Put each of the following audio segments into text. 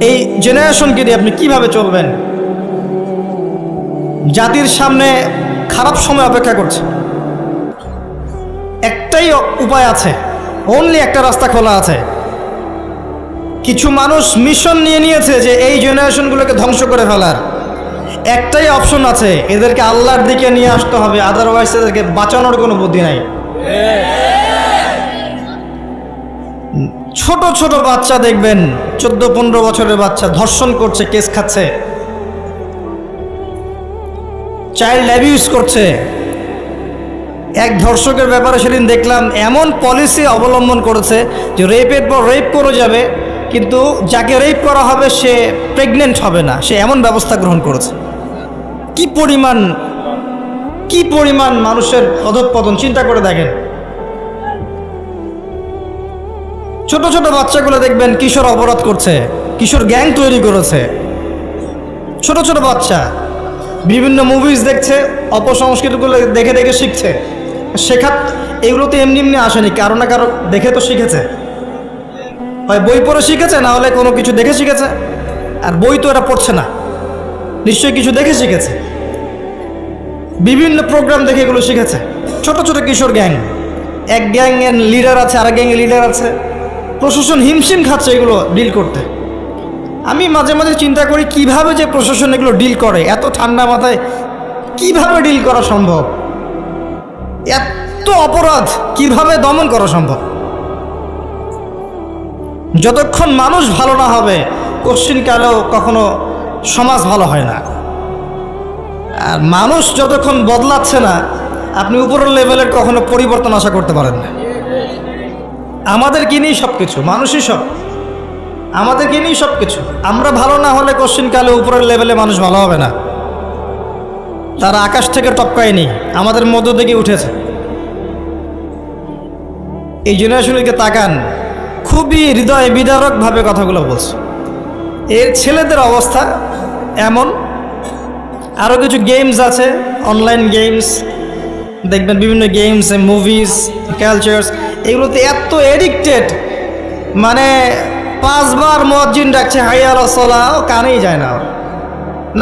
এই জেনারেশনকে দিয়ে আপনি কিভাবে চলবেন? জাতির সামনে খারাপ সময় অপেক্ষা করছে। একটাই উপায় আছে, অনলি একটা রাস্তা খোলা আছে। কিছু মানুষ মিশন নিয়ে নিয়েছে যে এই জেনারেশনগুলোকে ধ্বংস করে ফেলার। একটাই অপশন আছে, এদেরকে আল্লাহর দিকে নিয়ে আসতে হবে, আদারওয়াইজ এদেরকে বাঁচানোর কোনো বুদ্ধি নাই। ছোট ছোট বাচ্চা দেখবেন, 14-15 বছরের বাচ্চা ধর্ষণ করছে, কেস খাচ্ছে, চাইল্ড অ্যাবিউজ করছে। এক ধর্ষকের ব্যাপারে সেদিন দেখলাম এমন পলিসি অবলম্বন করেছে যে রেপের পর রেপ করে যাবে, কিন্তু যাকে রেপ করা হবে সে প্রেগনেন্ট হবে না, সে এমন ব্যবস্থা গ্রহণ করেছে। কি পরিমাণ মানুষের অধঃপতন চিন্তা করে দেখেন। ছোট ছোট বাচ্চাগুলো দেখবেন কিশোর অপরাধ করছে, কিশোর গ্যাং তৈরি করেছে। ছোট ছোট বাচ্চা বিভিন্ন মুভিজ দেখছে, অপসংস্কৃতিগুলো দেখে দেখে শিখছে। এগুলো তো এমনি এমনি আসেনি, কারো না কারো দেখে তো শিখেছে। হয় বই পড়ে শিখেছে, না হলে কোনো কিছু দেখে শিখেছে। আর বই তো এরা পড়ছে না, নিশ্চয়ই কিছু দেখে শিখেছে। বিভিন্ন প্রোগ্রাম দেখে এগুলো শিখেছে। ছোট ছোট কিশোর গ্যাং, এক গ্যাংয়ের লিডার আছে, আরেক গ্যাংয়ের লিডার আছে। প্রশাসন হিমশিম খাচ্ছে এগুলো ডিল করতে। আমি মাঝে মাঝে চিন্তা করি কিভাবে যে প্রশাসন এগুলো ডিল করে, এত ঠান্ডা মাথায় কিভাবে ডিল করা সম্ভব? এত অপরাধ কিভাবে দমন করা সম্ভব? যতক্ষণ মানুষ ভালো না হবে, কোশ্চিনকালেও কখনো সমাজ ভালো হয় না। আর মানুষ যতক্ষণ বদলাচ্ছে না, আপনি উপরের লেভেলের কখনো পরিবর্তন আশা করতে পারেন না। আমাদেরকে নিয়েই সব কিছু, মানুষই সব, আমাদেরকে নিয়েই সব কিছু। আমরা ভালো না হলে কোশ্চিনকালে উপরের লেভেলে মানুষ ভালো হবে না। তারা আকাশ থেকে টপকায়নি, আমাদের মধ্য থেকে উঠেছে। এই জেনারেশনকে তাকান, খুবই হৃদয় বিদারকভাবে কথাগুলো বলছে। এর ছেলেদের অবস্থা এমন। আরও কিছু গেমস আছে, অনলাইন গেমস দেখবেন, বিভিন্ন গেমস, মুভিজ, কালচার্স, এগুলোতে এত এডিক্টেড, মানে 5 বার মুয়াজ্জিন ডাকছে হাইয়া আলাস সালাহ, কানেই যায় না।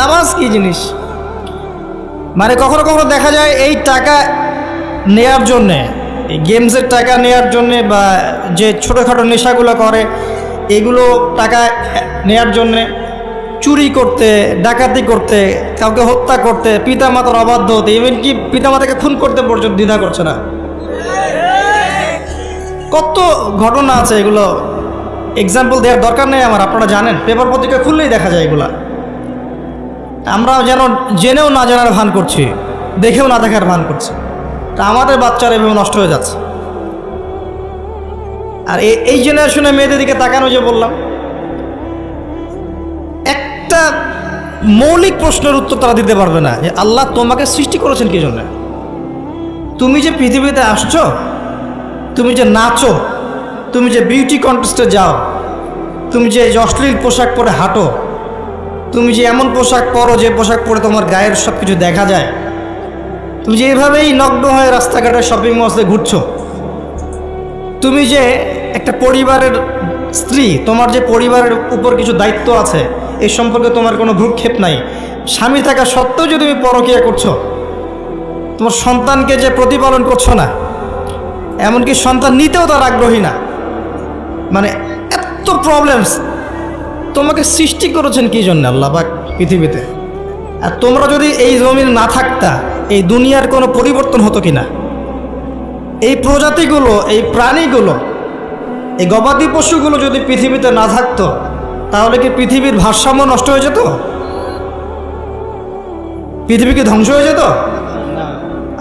নামাজ কি জিনিস? মানে কখনো কখনো দেখা যায় এই টাকা নেয়ার জন্যে, এই গেমসের টাকা নেয়ার জন্যে, বা যে ছোটোখাটো নেশাগুলো করে এগুলো টাকা নেয়ার জন্যে চুরি করতে, ডাকাতি করতে, কাউকে হত্যা করতে, পিতামাতার অবাধ্য হতে, ইভেন কি পিতামাতাকে খুন করতে পর্যন্ত দ্বিধা করছে না। কত ঘটনা আছে, এগুলো এক্সাম্পল দেওয়ার দরকার নেই আমার, আপনারা জানেন, পেপার পত্রিকা খুললেই দেখা যায় এগুলা। আমরা যেন জেনেও না জানার ভান করছি, দেখেও না দেখার ভান করছি। তা আমাদের বাচ্চারা এভাবে নষ্ট হয়ে যাচ্ছে। আর এই জেনারেশনের মেয়েদের দিকে তাকানো, যে বললাম, একটা মৌলিক প্রশ্নের উত্তর তারা দিতে পারবে না যে আল্লাহ তোমাকে সৃষ্টি করেছেন কি জন্য? তুমি যে পৃথিবীতে আসছো, তুমি যে নাচো, তুমি যে বিউটি কন্টেস্টে যাও, তুমি যে অশ্লীল পোশাক পরে হাঁটো, তুমি যে এমন পোশাক পরো যে পোশাক পরে তোমার গায়ের সব কিছু দেখা যায়, তুমি যে এভাবেই নগ্ন হয়ে রাস্তাঘাটে শপিং মলে ঘুরছো, তুমি যে একটা পরিবারের স্ত্রী, তোমার যে পরিবারের উপর কিছু দায়িত্ব আছে, এই সম্পর্কে তোমার কোনো ভ্রুক্ষেপ নাই, স্বামী থাকা সত্ত্বেও যে তুমি পরকীয়া করছো, তোমার সন্তানকে যে প্রতিপালন করছো না, এমনকি সন্তান নিতেও তার আগ্রহী না, মানে এত প্রবলেমস। তোমাকে সৃষ্টি করেছেন কি জন্য আল্লাহ পাক পৃথিবীতে? আর তোমরা যদি এই জমিনে না থাকতা, এই দুনিয়ার কোনো পরিবর্তন হতো কি না? এই প্রজাতিগুলো, এই প্রাণীগুলো, এই গবাদি পশুগুলো যদি পৃথিবীতে না থাকতো, তাহলে কি পৃথিবীর ভারসাম্য নষ্ট হয়ে যেত? পৃথিবী কি ধ্বংস হয়ে যেত?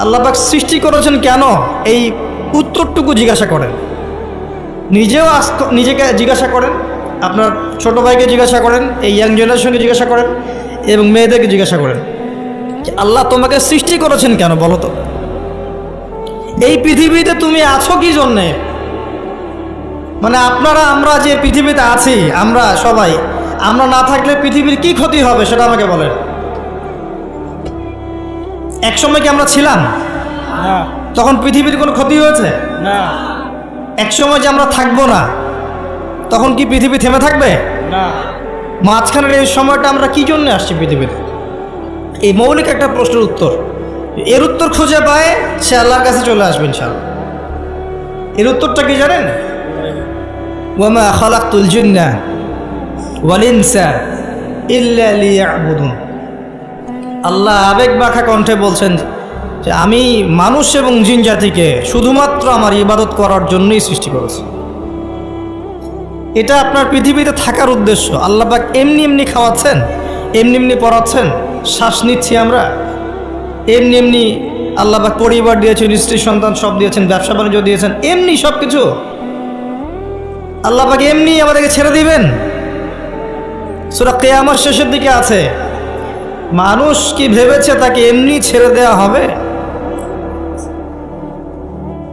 আল্লাহ পাক সৃষ্টি করেছেন কেন, এই উত্তরটুকু জিজ্ঞাসা করেন। নিজেও নিজেকে জিজ্ঞাসা করেন, আপনার ছোট ভাইকে জিজ্ঞাসা করেন, এই ইয়াং জেনারেশনকে জিজ্ঞাসা করেন, এবং মেয়েদেরকে জিজ্ঞাসা করেন আল্লাহ তোমাকে সৃষ্টি করেছেন কেন, বলো তো? এই পৃথিবীতে তুমি আছো কি জন্যে? মানে আমরা যে পৃথিবীতে আছি, আমরা সবাই, আমরা না থাকলে পৃথিবীর কি ক্ষতি হবে সেটা আমাকে বলেন। এক সময় কি আমরা ছিলাম? তখন পৃথিবীর কোনো ক্ষতি হয়েছে? না। এক সময় যে আমরা থাকবো না, তখন কি পৃথিবী থেমে থাকবে? না। মাঝখানের এই সময়টা আমরা কি জন্য আসছি পৃথিবীতে? এই মৌলিক একটা প্রশ্নের উত্তর, এর উত্তর খুঁজে পায় সে আল্লাহর কাছে চলে আসবে ইনশাআল্লাহ। এর উত্তরটা কি জানেন? ওয়ামা খালাকতুল জিন্না ওয়াল ইনসা ইল্লা লিয়াবুদুন। আল্লাহ আবেগ মাখা কণ্ঠে বলছেন যে আমি মানুষ এবং জিন জাতিকে শুধুমাত্র আমার ইবাদত করার জন্যই সৃষ্টি করেছি। এটা আপনার পৃথিবীতে থাকার উদ্দেশ্য। আল্লাহ পাক এমনি এমনি খাওয়াচ্ছেন, এমনি এমনি পড়াচ্ছেন, শ্বাস নিচ্ছি আমরা, এমনি এমনি আল্লাহ পাক পরিবার দিয়েছেন, স্ত্রী সন্তান সব দিয়েছেন, ব্যবসা বাণিজ্য দিয়েছেন, এমনি সব কিছু আল্লাহ পাক এমনি আমাদেরকে ছেড়ে দিবেন? সূরা কিয়ামত শেষের দিকে আছে, মানুষ কি ভেবেছে তাকে এমনি ছেড়ে দেওয়া হবে?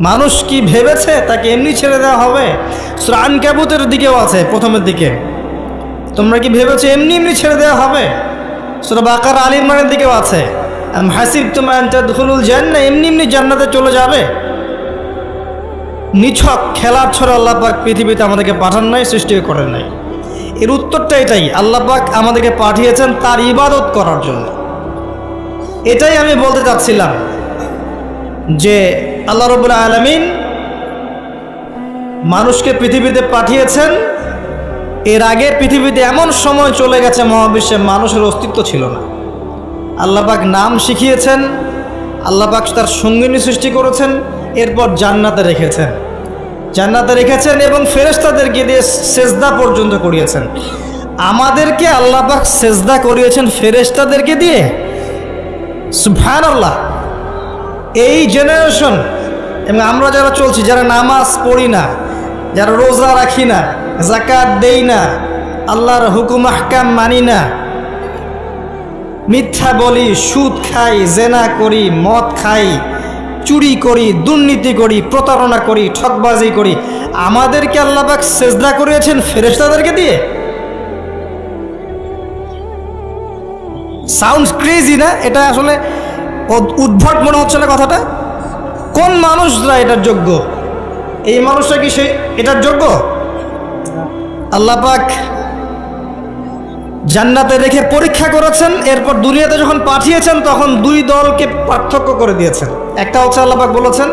মানুষ কি ভেবেছে তাকে এমনি ছেড়ে দেওয়া হবে? সূরা আনকাবুতের দিকেও আছে, প্রথমের দিকে, তোমরা কি ভেবেছো এমনি এমনি ছেড়ে দেওয়া হবে? সূরা বাকারা আল ইমরানের দিকেও আছে, আম হাসিবতুম আন তাদখুলুল জান্নাহ, এমনি এমনি জান্নাতে চলে যাবে? নিছক খেলার ছড়া আল্লাহ পাক পৃথিবীতে আমাদেরকে পাঠান নাই, সৃষ্টি করেন নাই। এর উত্তরটা এটাই, আল্লাহ পাক আমাদেরকে পাঠিয়েছেন তার ইবাদত করার জন্য। এটাই আমি বলতে চাচ্ছিলাম যে আল্লাহ রাব্বুল আলামিন মানুষকে পৃথিবীতে পাঠিয়েছেন। এর আগে পৃথিবীতে এমন সময় চলে গেছে মহাবিশ্বে মানুষের অস্তিত্ব ছিল না। আল্লাহ পাক নাম শিখিয়েছেন, আল্লাহ পাক তার সঙ্গিনী সৃষ্টি করেছেন, এরপর জান্নাতে রেখেছেন এবং ফেরেশতাদেরকে দিয়ে সেজদা পর্যন্ত করিয়েছেন। আমাদেরকে আল্লাহ পাক সেজদা করিয়েছেন ফেরেশতাদেরকে দিয়ে। সুবহানাল্লাহ। এই জেনারেশন এবং আমরা যারা চলছি, যারা নামাজ পড়ি না, যারা রোজা রাখি না, যাকাত দেই না, আল্লাহর হুকুম আহকাম মানি না, মিথ্যা বলি, সুদ খাই, জেনা করি, মদ খাই, চুরি করি, দুর্নীতি করি, প্রতারণা করি, ঠকবাজি করি, আমাদেরকে আল্লাহ পাক সেজদা করিয়েছেন ফেরেশতাদেরকে দিয়ে। সাউন্ডস ক্রেজি না? এটা আসলে উদ্ভট মনে হচ্ছে না কথাটা? কোন মানুষরা এটার যোগ্য? এই মানুষরা কি সে এটার যোগ্য? আল্লাহ পাক জান্নাতে রেখে পরীক্ষা করেছেন, এরপর দুনিয়াতে যখন পাঠিয়েছেন তখন দুই দলকে পার্থক্য করে দিয়েছেন। একটা হচ্ছে আল্লাহ পাক বলেছেন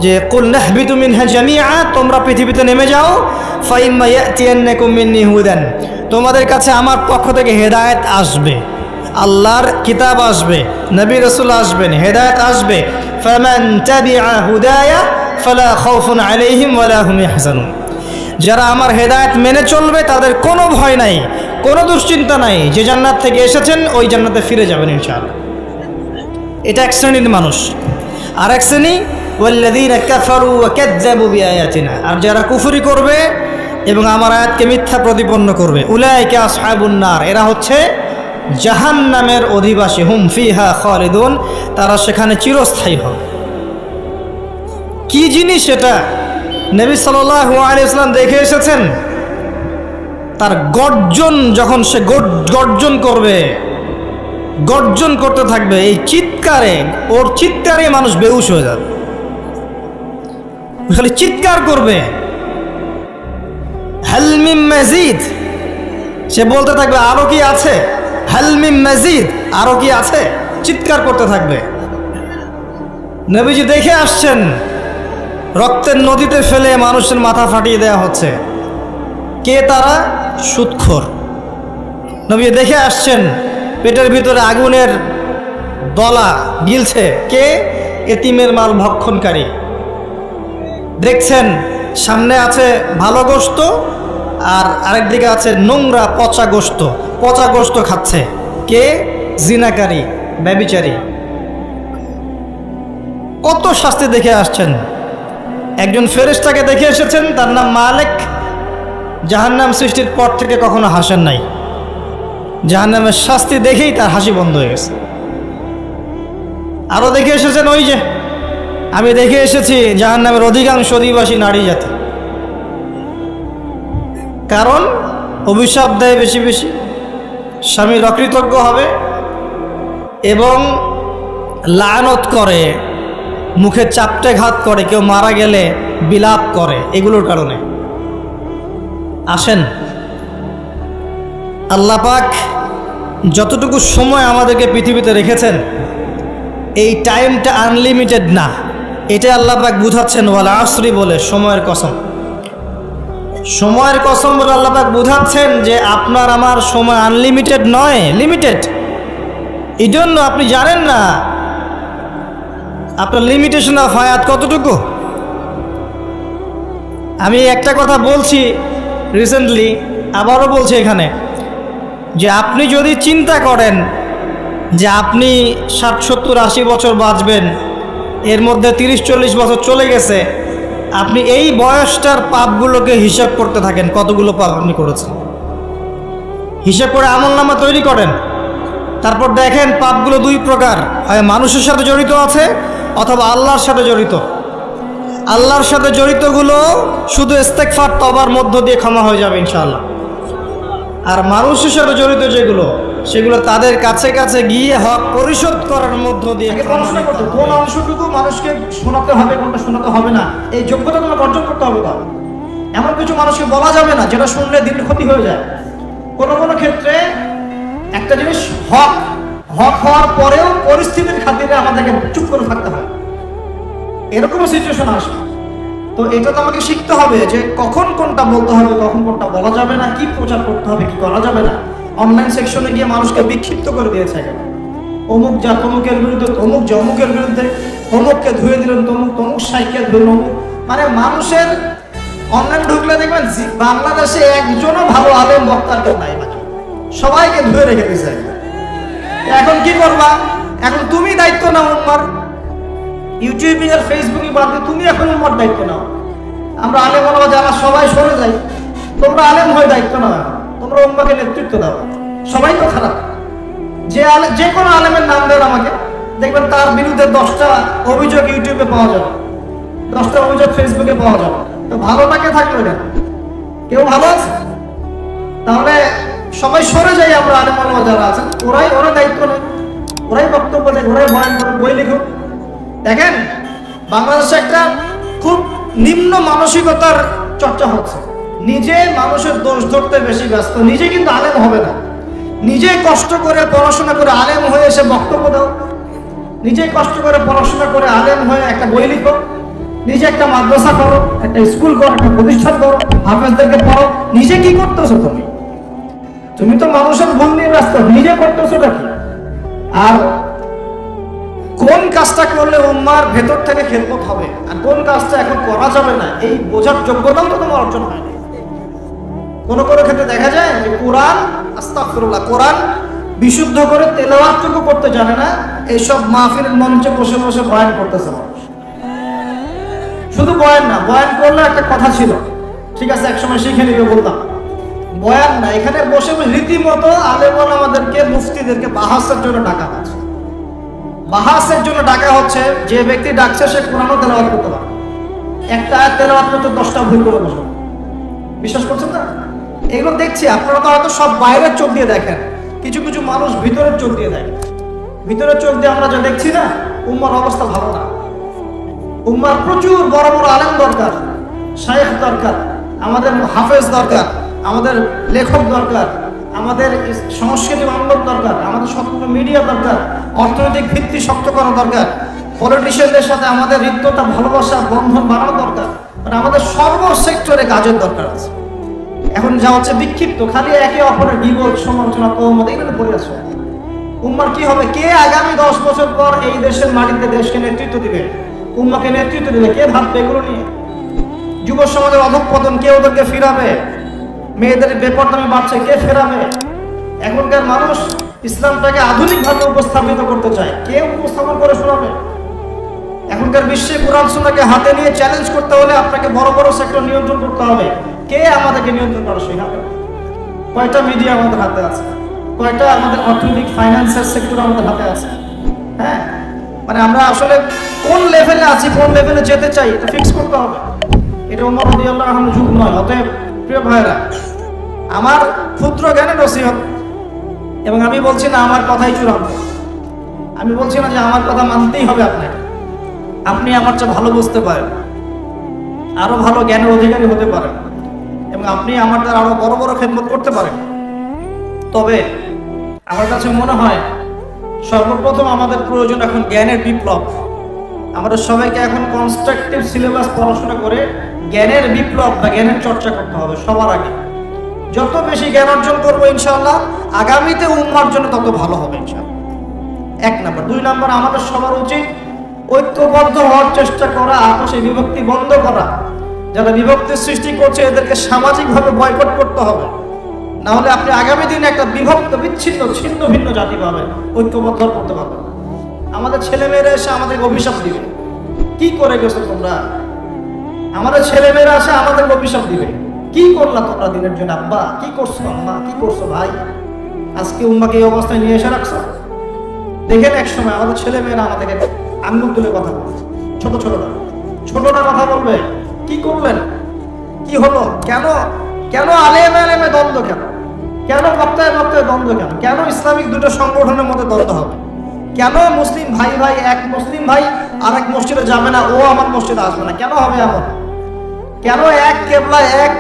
যে কুল নাহবিতু মিনহা জামিআ, তোমরা পৃথিবীতে নেমে যাও, ফাইম্মা ইয়াতিয়ান্নাকুম মিন্নি হুদান, তোমাদের কাছে আমার পক্ষ থেকে হেদায়েত আসবে, আল্লাহর কিতাব আসবে, নবী রাসূল আসবেন, হেদায়েত আসবে। ফামান তাবিআ হুদায়া ফালা খাউফুন আলাইহিম ওয়ালা হুম ইয়াহজানুন, যারা আমার হেদায়েত মেনে চলবে তাদের কোনো ভয় নাই, কোনো দুশ্চিন্তা নাই, যে জান্নাত থেকে এসেছেন ওই জান্নাতে ফিরে যাবেন ইনশাআল্লাহ। এটা এক শ্রেণীর মানুষ। আর এক শ্রেণী ওয়াল্লাযীনা কাফারু ওয়া কাযযাবু বিআয়াতিনা, আর যারা কুফরি করবে এবং আমার আয়াতকে মিথ্যা প্রতিপন্ন করবে, উলাইকা আসহাবুন নার, এরা হচ্ছে জাহান্নামের অধিবাসী, হুম ফিহা খালিদুন, তারা সেখানে চিরস্থায়ী হবে। কি জিনিস এটা? নবী সাল্লাল্লাহু আলাইহি ওয়াসাল্লাম দেখে এসেছেন। তার গর্জন, যখন সে গর্জন করবে, গর্জন করতে থাকবে, এই চিৎকারে, ওর চিৎকারে মানুষ বেহুশ হয়ে যাবে, খালি চিৎকার করবে, হাল মিন মাজিদ, সে বলতে থাকবে আরো কি আছে, হাল মিন মাজিদ, আরো কি আছে, চিৎকার করতে থাকবে। নবীজি দেখে আসছেন রক্তের নদীতে ফেলে মানুষের মাথা ফাটিয়ে দেওয়া হচ্ছে। কে তারা? সুদখোর। নবী দেখে আসছেন পেটের ভিতরে আগুনের দলা গিলছে। কে? এতিমের মাল ভক্ষণকারী। দেখছেন সামনে আছে ভালো গোশত আর আরেকদিকে আছে নোংরা পচা গোশত খাচ্ছে। কে? জিনাকারী, ব্যভিচারী। কত শাস্তি দেখে আসছেন। একজন ফেরেশতাকে দেখে এসেছেন, তার নাম মালিক। জাহান্নাম সৃষ্টির পর থেকে কখনো হাসেন নাই, জাহান্নামের শাস্তি দেখেই তার হাসি বন্ধ হয়ে গেছে। আরো দেখে এসেছেন, ওই যে আমি দেখে এসেছি জাহান্নামের অধিকাংশ অধিবাসী নারী জাতি। কারণ অভিশাপ দেয় বেশি বেশি, স্বামীর অকৃতজ্ঞ হবে এবং লানত করে, মুখে চাপটে ঘাত করে, কেউ মারা গেলে বিলাপ করে, এগুলোর কারণে। আসেন, আল্লাহ পাক যতটুকু সময় আমাদেরকে পৃথিবীতে রেখেছেন এই টাইমটা আনলিমিটেড না, এটা আল্লাহ পাক বুঝাচ্ছেন ওয়াল আসরি বলে, সময়ের কসম। সময়ের কসম বলে আল্লাহ পাক বুঝাচ্ছেন যে আপনার আমার সময় আনলিমিটেড নয়, লিমিটেড। এই জন্য আপনি জানেন না আপনার লিমিটেশন অফ হায়াত কতটুকু। আমি একটা কথা বলছি রিসেন্টলি, আবারও বলছি এখানে, যে আপনি যদি চিন্তা করেন যে আপনি 60, 70, 80 বছর বাঁচবেন, এর মধ্যে 30-40 বছর চলে গেছে, আপনি এই বয়সটার পাপগুলোকে হিসাব করতে থাকেন, কতগুলো পাপ আপনি করেছেন। হিসাব করে আমলনামা তৈরি করেন, তারপর দেখেন পাপগুলো দুই প্রকার, হয় মানুষের সাথে জড়িত আছে অথবা আল্লাহর সাথে জড়িত। আল্লাহর সাথে জড়িতগুলো শুধু ইস্তেগফার তওবার মধ্য দিয়ে ক্ষমা হয়ে যাবে ইনশাআল্লাহ। আর মানুষের সাথে জড়িত যেগুলো, সেগুলো তাদের কাছে কাছে গিয়ে হক পরিশোধ করার মধ্য দিয়ে। পড়াশোনা করতে কোন অংশটুকু মানুষকে শোনাতে হবে, কোনটা শোনাতে হবে না, এই যোগ্যতা তোমাকে অর্জন করতে হবে। তার এমন কিছু মানুষকে বলা যাবে না যেটা শুনলে দিন ক্ষতি হয়ে যায়। কোনো কোনো ক্ষেত্রে একটা জিনিস হক হক হওয়ার পরেও পরিস্থিতির খাতিরে আমাদেরকে চুপ করে থাকতে হয়, এরকমও সিচুয়েশন আসবে। তো এটা তো আমাকে শিখতে হবে যে কখন কোনটা বলতে হবে, কখন কোনটা বলা যাবে না, কি প্রচার করতে হবে, কি করা যাবে না। অনলাইন সেকশনে গিয়ে মানুষকে বিক্ষিপ্ত করে দিয়েছে, অমুক যা তমুকের বিরুদ্ধে, তমুক যে অমুকের বিরুদ্ধে, অমুককে ধুয়ে দিলেন তমুক, তমুক সাইকে ধুয়ে অমুক। মানে মানুষের অনলাইন ঢুকলে দেখবেন বাংলাদেশে একজনও ভালো আলেম বক্তার কেউ নাই, বাকি সবাইকে ধুয়ে রেখে দিয়েছে। এখন কি করবা? এখন তুমি দায়িত্ব নাও উম্মার, ইউটিউবিং আর ফেসবুকিং বাদ দিয়ে তুমি এখন উম্মার দায়িত্ব নাও। আমরা আলেম ওলামা যারা সবাই সরে যাই, তোমরা আলেম হয়ে দায়িত্ব নাও, তোমরা উম্মাকে নেতৃত্ব দাও। সবাই তো খারাপ, যে কোনো আলেমের নাম দেন আমাকে, দেখবেন তার বিরুদ্ধে 10টা অভিযোগ ইউটিউবে পাওয়া যাবে, 10টা অভিযোগ ফেসবুকে পাওয়া যাবে। তো ভালোটাকে থাকবে না, কেউ ভালো আছে? তাহলে সবাই সরে যাই আমরা, আলেম ওলামা যারা আছেন ওরা দায়িত্ব নেই, ওরাই বক্তব্য দেয়, ওরাই বয়ান করে, বই লিখুক। দেখেন বাংলাদেশে একটা খুব নিম্ন মানসিকতার চর্চা হচ্ছে, নিজে মানুষের দোষ ধরতে বেশি ব্যস্ত, নিজে কিন্তু আলেম হবে না। নিজে কষ্ট করে পড়াশোনা করে আলেম হয়ে এসে বক্তব্য দাও, নিজে কষ্ট করে পড়াশোনা করে আলেম হয়ে একটা বই লিখো, নিজে একটা মাদ্রাসা করো, একটা স্কুল করো, একটা প্রতিষ্ঠান করো, হাফেজদেরকে পড়ো। নিজে কি করতেছো তুমি? তুমি তো মানুষের ভুল নিয়ে ব্যস্ত, নিজে করতেছোটা কি? আর কোন কাজটা করলে উম্মার ভেতর থেকে খেদমত হবে আর কোন কাজটা এখন করা যাবে না, এই বোঝার যোগ্যতাও তো তোমার অর্জন হয়নি। কোন কোন ক্ষেত্রে দেখা যায় যে কোরআন, আস্তাগফিরুল্লাহ, কোরআন বিশুদ্ধ করে তেলাওয়াতটুকু করতে জানে না, এইসব মাহফিলের মঞ্চে বসে বসে বয়ান করতেছে মানুষ। শুধু বয়ান না, বয়ান করলে একটা কথা ছিল, ঠিক আছে একসময় শিখে নিবে বলতাম, বয়ান না, এখানে বসে রীতিমতো আলেম ওলামাদেরকে, মুফতিদেরকে বাহাসের জন্য ডাকা হচ্ছে। বাহাসের জন্য ডাকা হচ্ছে, যে ব্যক্তি ডাকছে সে কোরআনও তেলাওয়াত করতে পারে, একটা আয়াত তেলাওয়াত করতে 10টা ভুল করে বসে। বিশ্বাস করছেন না? এগুলো দেখছি, আপনারা তো হয়তো সব বাইরের চোখ দিয়ে দেখেন, কিছু কিছু মানুষ ভিতরের চোখ দিয়ে দেখেন। ভিতরের চোখ দিয়ে আমরা যা দেখছি না, উম্মার অবস্থা ভালো না। উম্মার প্রচুর বড় বড় আলেম দরকার, শায়েখ দরকার, আমাদের হাফেজ দরকার, আমাদের লেখক দরকার, আমাদের সংস্কৃতি বান্ধব দরকার, আমাদের সক্রিয় মিডিয়া দরকার, অর্থনৈতিক ভিত্তি শক্ত করা দরকার, পলিটিশিয়ানদের সাথে আমাদের হৃদ্যতা, ভালোবাসা, বন্ধন বাড়ানো দরকার। মানে আমাদের সর্ব সেক্টরে কাজের দরকার আছে। এখন যা হচ্ছে বিক্ষিপ্ত, খালি একে অপরের বিবোধ, সমালোচনা, তহমত, এগুলো পড়ে আছে। উম্মার কি হবে? কে আগামী 10 বছর পর এই দেশের মাটিতে দেশকে নেতৃত্ব দিবে, উম্মাকে নেতৃত্ব দিবে? কে ভাববে এগুলো নিয়ে? যুব সমাজের অধঃপতন, কে ওদেরকে ফিরাবে? মেয়েদের বেপরদামি বাড়ছে, কে ফেরাবে? এখনকার মানুষ ইসলামটাকে আধুনিকভাবে উপস্থাপিত করতে চায়, কে উপস্থাপন করে শোনাবে? এখনকার বিশ্বে কোরআন সুন্নাহকে হাতে নিয়ে চ্যালেঞ্জ করতে হলে আপনাকে বড় বড় সেক্টর নিয়ন্ত্রণ করতে হবে। কে আমাদেরকে নিয়ন্ত্রণ করা শেখাবে? কয়টা মিডিয়া আমাদের হাতে আছে, কয়টা আমাদের অর্থনৈতিক ফাইন্যান্সের সেক্টর আমাদের হাতে আছে। হ্যাঁ, মানে আমরা আসলে কোন লেভেলে আছি, কোন লেভেলে যেতে চাই, এটা ফিক্স করতে হবে। এটা ওমর রাদিয়াল্লাহু আনহুর যুগ নয়। অতএব প্রিয় ভাইরা, আমার ক্ষুদ্র জ্ঞানের নসিহত, এবং আমি বলছি না আমার কথাই চূড়ান্ত, আমি বলছি না যে আমার কথা মানতেই হবে আপনাকে। আপনি আমার চেয়ে ভালো বুঝতে পারেন, আরো ভালো জ্ঞানের অধিকারী হতে পারেন, এবং আপনি আমার দ্বারা আরো বড় বড় খেদমত করতে পারেন। তবে আমার কাছে মনে হয় সর্বপ্রথম আমাদের প্রয়োজন এখন জ্ঞানের বিপ্লব। আমাদের সবাইকে এখন কনস্ট্রাকটিভ সিলেবাস পড়াশোনা করে জ্ঞানের বিপ্লব বা জ্ঞানের চর্চা করতে হবে সবার আগে। যত বেশি জ্ঞান অর্জন করবো ইনশাআল্লাহ আগামীতে উম্মার জন্য তত ভালো হবে ইনশাআল্লাহ। 1 নাম্বার। 2 নাম্বার, আমাদের সবার উচিত ঐক্যবদ্ধ হওয়ার চেষ্টা করা, আপোষে বিভক্তি বন্ধ করা। যারা বিভক্তির সৃষ্টি করছে এদেরকে সামাজিকভাবে বয়কট করতে হবে, না হলে আপনি আগামী দিনে একটা বিভক্ত বিচ্ছিন্ন ছিন্ন ভিন্ন জাতি পাবেন, ঐক্যবদ্ধ করতে পারবেন। আমাদের ছেলেমেয়েরা এসে আমাদেরকে অভিশাপ দিবে, কি করে গেছো তোমরা। আমাদের ছেলেমেয়েরা এসে আমাদেরকে অভিশাপ দিবে, কি করলা তোমরা দিনের জন্য, আব্বা কি করছো, আম্মা কি করছো, ভাই আজকে উম্মাকে এই অবস্থায় নিয়ে এসে রাখছো। দেখেন এক সময় আমাদের ছেলেমেয়েরা আমাদেরকে আঙ্গুল তুলে কথা বলবে, ছোটরা কথা বলবে, কি করলেন, কি হলো, কেন কেন আলেমে আলেমে দ্বন্দ্ব, কেন বক্তায় বক্তায় দ্বন্দ্ব, কেন ইসলামিক দুটো সংগঠনের মধ্যে দ্বন্দ্ব হবে, কেন মুসলিম ভাই এক মুসলিম ভাই আর এক মসজিদে যাবে না, ও আমার মসজিদে আসবে না, কেন হবে এমন, কেন এক কেবলা, এক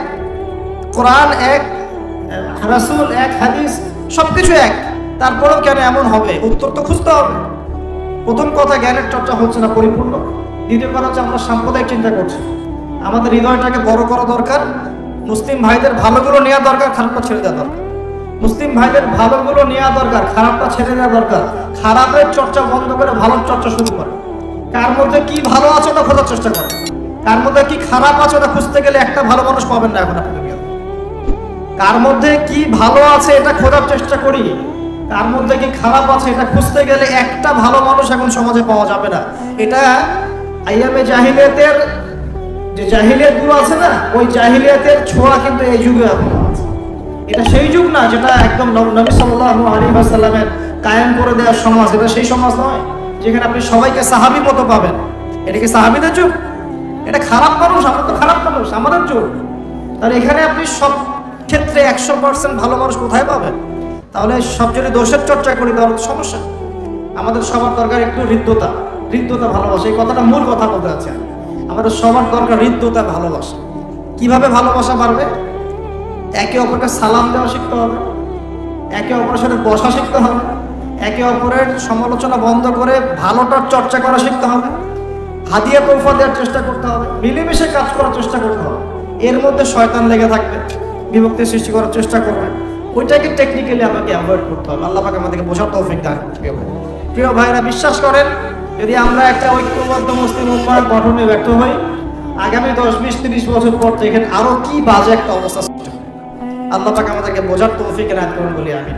কোরআন, এক রাসূল, এক হাদিস, সবকিছু এক, তারপরেও কেন এমন হবে, উত্তর তো খুঁজতে হবে। প্রথম কথা, জ্ঞানের চর্চা হচ্ছে না পরিপূর্ণ। দ্বিতীয় কথা হচ্ছে আমরা সাম্প্রদায়িক চিন্তা করছি। আমাদের হৃদয়টাকে বড় করা দরকার, মুসলিম ভাইদের ভালোগুলো নেওয়া দরকার, খারাপটা ছেড়ে দেওয়া দরকার। মুসলিম ভাইদের ভালোগুলো নেওয়া দরকার, খারাপটা ছেড়ে দেওয়া দরকার। খারাপের চর্চা বন্ধ করে ভালোর চর্চা শুরু করে। কার মধ্যে কি ভালো আছে ওটা খোঁজার চেষ্টা করে, কার মধ্যে কি খারাপ আছে ওটা খুঁজতে গেলে একটা ভালো মানুষ পাবেন না এখন আপনি। কার মধ্যে কি ভালো আছে এটা খোঁজার চেষ্টা করি, কার মধ্যে কি খারাপ আছে এটা খুঁজতে গেলে একটা ভালো মানুষ এখন সমাজে পাওয়া যাবে না। এটা আইয়ামে জাহিলিয়াতের যে জাহিলিয়াত গুলো আছে না, ওই জাহিলিয়াতের ছোঁয়া কিন্তু এই যুগে এখন আছে। এটা সেই যুগ না যেটা একদম নবী সাল্লাল্লাহু আলাইহি ওয়াসাল্লামের কায়েম করে দেওয়ার সমাজ, এটা সেই সমাজ নয় যেখানে আপনি সবাইকে সাহাবীর মতো পাবেন। এটা কি সাহাবীদের যুগ? এটা খারাপ মানুষ, আমরা তো খারাপ মানুষ, আমাদের যুগ। তাহলে এখানে আপনি সব ক্ষেত্রে 100% ভালো মানুষ কোথায় পাবেন? তাহলে সব যদি দোষের চর্চা করি তাহলে সমস্যা। আমাদের সবার দরকার একটু হৃদ্যতা, ভালোবাসা। এই কথাটা মূল কথা বলতে আছে। আমাদের সবার দরকার হৃদ্যতা, ভালোবাসা। কিভাবে ভালোবাসা বাড়বে? একে অপরকে সালাম দেওয়া শিখতে হবে, একে অপরের সাথে বসা শিখতে হবে, একে অপরের সমালোচনা বন্ধ করে ভালোটার চর্চা করা শিখতে হবে, হাদিয়া তোহফা দেওয়ার চেষ্টা করতে হবে, মিলেমিশে কাজ করার চেষ্টা করতে হবে। এর মধ্যে শয়তান লেগে থাকবে, বিভক্তি সৃষ্টি করার চেষ্টা করবে, ওইটাকে টেকনিক্যালি আমাকে অ্যাভয়েড করতে হবে। আল্লাহ পাক আমাদেরকে বোঝার তৌফিক দান করুন। প্রিয় ভাইরা, বিশ্বাস করেন যদি আমরা একটা ঐক্যবদ্ধ মুসলিম উম্মাহ গঠনে ব্যর্থ হই, আগামী 10, 20, 30 বছর পর থেকে আরো কি বাজে একটা অবস্থা সৃষ্টি হবে। আল্লাহ পাক আমাদেরকে বোঝার তৌফিক দান করুন বলি আমি।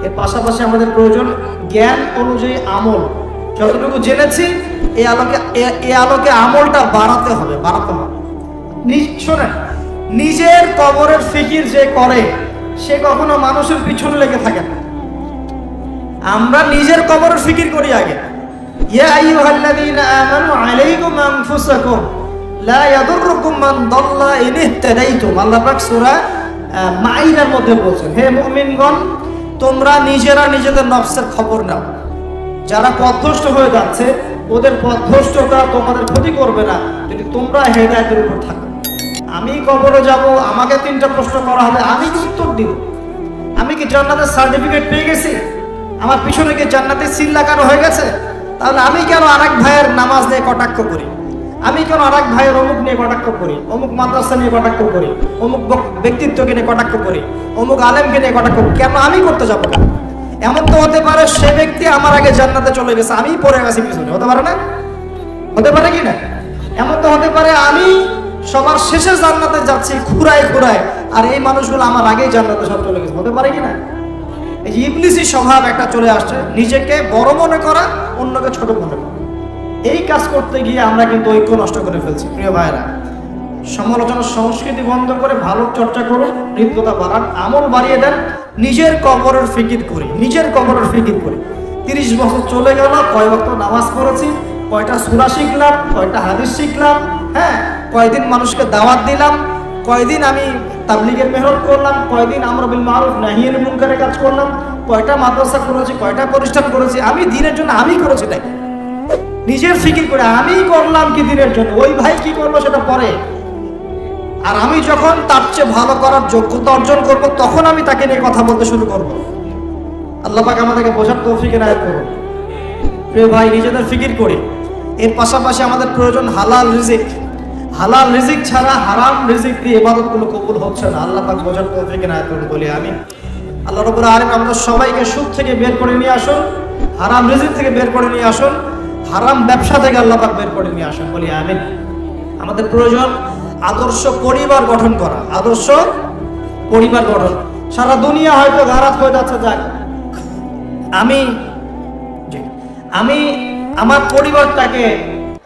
এর পাশাপাশি আমাদের প্রয়োজন জ্ঞান অনুযায়ী আমল। যতটুকু জেনেছি এই আলোকে আমলটা বাড়াতে হবে। শোনেন, নিজের কবরের ফিকির যে করে সে কখনো মানুষের পিছনে লেগে থাকে না। আমরা নিজের কবরের ফিকির করি আগে। ইয়া আইয়ুহাল্লাযীনা আমানু আলাইকুম আনফুসাকুম লা ইয়াদুররুকুম মান দাল্লা ইন ইহতাদাইতুম। আল্লাহ পাক সূরা মাইদার মধ্যে বলেছেন, হে মুমিনগণ, তোমরা নিজেরা নিজেদের নফসের খবর নাও। যারা পথভ্রষ্ট হয়ে যাচ্ছে ওদের পথভ্রষ্টতা তোমাদের ক্ষতি করবে না যদি তোমরা হেদায়েতের উপর থাকো। আমি কবরে যাব, আমাকে 3টা প্রশ্ন করা হবে, আমি কি উত্তর দিব? আমি কি জান্নাতের সার্টিফিকেট পেয়ে গেছি? আমার পিছনে কি জান্নাতের সিল লাগানো হয়ে গেছে? তাহলে আমি কেন আরেক ভাইয়ের নামাজ নিয়ে কটাক্ষ করি? আমি কেন আরেক ভাইয়ের অমুক নিয়ে কটাক্ষ করি, অমুক মাদ্রাসা নিয়ে কটাক্ষ করি, অমুক ব্যক্তিত্বকে নিয়ে কটাক্ষ করি, অমুক আলেমকে নিয়ে কটাক্ষ করি? কেন আমি করতে যাবো? এমন তো হতে পারে সে ব্যক্তি আমার আগে জান্নাতে চলে গেছে, আমি পড়ে গেছি পিছনে, হতে পারে না? হতে পারে কি না? এমন তো হতে পারে আমি সবার শেষে জান্নাতে যাচ্ছি খুঁড়ায়, আর এই মানুষগুলো আমার আগেই জান্নাতে সব চলে গেছে, হতে পারে কি না? এই যে ইবলিসি স্বভাব একটা চলে আসছে, নিজেকে বড় মনে করা, অন্যকে ছোট মনে করা। এই কাজ করতে গিয়ে আমরা কিন্তু ঐক্য নষ্ট করে ফেলছি। প্রিয় ভাইরা, সমালোচনার সংস্কৃতি বন্ধ করে ভালো চর্চা করুন, হৃদ্যতা বাড়ান, আমল বাড়িয়ে দেন। নিজের কবরের ফিকির করি। 30 বছর চলে গেল, কয় ওয়াক্ত নামাজ পড়েছি, কয়টা সূরা শিখলাম, কয়টা হাদিস শিখলাম, কয়দিন মানুষকে দাওয়াত দিলাম, কয়দিন আমি তাবলীগের মেহনত করলাম, কয়দিন আমর বিল মারুফ নাহি আনিল মুনকারের কাজ করলাম, কয়টা মাদ্রাসা করেছি, কয়টা প্রতিষ্ঠান করেছি। আমি দিনের জন্য আমি করেছি তাই নিজের ফিকির করে আমি করলাম কি দিনের জন্য, ওই ভাই কি করলো সেটা পরে। আর আমি যখন তার চেয়ে ভালো করার যোগ্যতা অর্জন করব, তখন আমি তাকে নিয়ে কথা বলতে শুরু করব। আল্লাহ পাক আমাদেরকে বোঝার তৌফিক এনায়েত করুন। প্রিয় ভাই, নিজেদের ফিকির করি, এর পাশাপাশি আমাদের প্রয়োজন হালাল রিজিক। হালাল রিজিক ছাড়া হারাম রিজিক দিয়ে ইবাদতগুলো কবুল হচ্ছে না। আল্লাহ পাক বোঝার তৌফিক এনায়েত করুন বলি আমিন। আল্লাহ রাব্বুল আলামিন আমাদের সবাইকে সুদ থেকে বের করে নিয়ে আসুন, হারাম রিজিক থেকে বের করে নিয়ে আসুন, হারাম ব্যবসা থেকে আল্লাহ পাক বের করে নিয়ে আসুন বলি আমিন। আমাদের প্রয়োজন আদর্শ পরিবার গঠন করা, আদর্শ পরিবার গঠন। সারা দুনিয়া হয়তো ঘারাত হয়ে যাচ্ছে, যাক আমি আমার পরিবারটাকে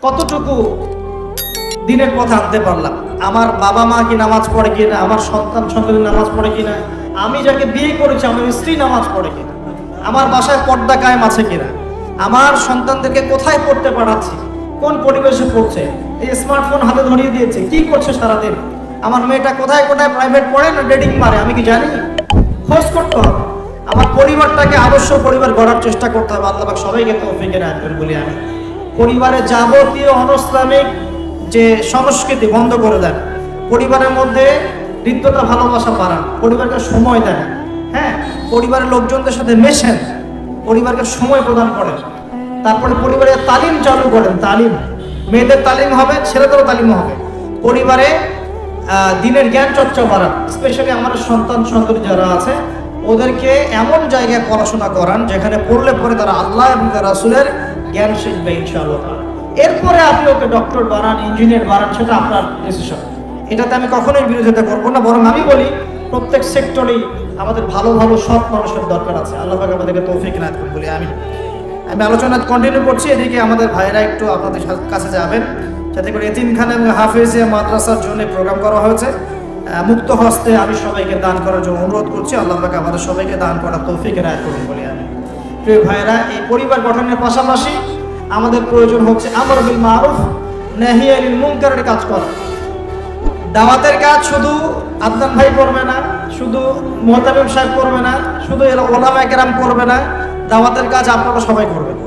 কতটুকু দিনের পথে আনতে পারলাম। আমার বাবা মা কি নামাজ পড়ে কিনা, আমার সন্তান নামাজ পড়ে কিনা, আমি যাকে বিয়ে করেছি আমার স্ত্রী নামাজ পড়ে কিনা, আমার বাসায় পর্দা কায়েম আছে কিনা, আমার সন্তানদেরকে কোথায় পড়তে পাঠাচ্ছি, কোন পরিবেশে পড়ছে, এই স্মার্টফোন হাতে ধরিয়ে দিয়েছে, কি করছে সারাদিন, আমার মেয়েটা কোথায় কোথায় প্রাইভেট পড়ে না ডেটিং মারে, আমি কি জানি? খোঁজ করতে হবে। আমার পরিবারটাকে আদর্শ পরিবার গড়ার চেষ্টা করতে হবে। আল্লাহ পাক সবাইকে তৌফিক এনায়েত করুন বলি আমি। পরিবারের যাবতীয় অনৈসলামিক যে সংস্কৃতি বন্ধ করে দেন, পরিবারের মধ্যে হৃদ্যতা ভালোবাসা বাড়ান, পরিবারকে সময় দেন, হ্যাঁ, পরিবারের লোকজনদের সাথে মেশেন, পরিবারকে সময় প্রদান করেন। তারপরে পরিবারের তালিম চালু করেন, তালিম, মেয়েদের তালিম হবে, ছেলেদেরও তালিম হবে। পরিবারে দিনের জ্ঞান চর্চা বাড়ান। স্পেশালি আমার সন্তান যারা আছে ওদেরকে এমন জায়গায় পড়াশোনা করান যেখানে পড়লে পরে তারা আল্লাহ এবং তার রাসূলের জ্ঞান শিখবে ইনশাআল্লাহ। এরপরে আপনি ওকে ডক্টর বানান, ইঞ্জিনিয়ার বানান, সেটা আপনার ডিসিশন। এটাতে আমি কখনোই বিরোধিতা করবো না, বরং আমি বলি প্রত্যেক সেক্টরেই আমাদের ভালো ভালো সৎ মানুষের দরকার আছে। আল্লাহ পাক আমাদেরকে তৌফিক এনায়েত করুন বলি আমি আলোচনা কন্টিনিউ করছি। এদিকে আমাদের ভাইরা একটু আপনাদের কাছে যাবেন, যাতে করে এতিমখানা এবং হাফেজিয়া মাদ্রাসার জন্য প্রোগ্রাম করা হয়েছে। মুক্ত হস্তে আমি সবাইকে দান করার জন্য অনুরোধ করছি। আল্লাহ পাক আমাদের সবাইকে দান করার তৌফিক এনায়েত করুন বলি আমি। প্রিয় ভাইরা, এই পরিবার গঠনের পাশাপাশি আমাদের প্রয়োজন হচ্ছে আমর বিল মারুফ নাহি আনিল মুনকারের কাজ করা। দাওয়াতের কাজ শুধু আদনান ভাই করবে না, শুধু মুহতামিম সাহেব করবে না, শুধু ওলামায়ে কেরাম করবে না। দাওয়াতের কাজ আপনারা সবাই করবেন।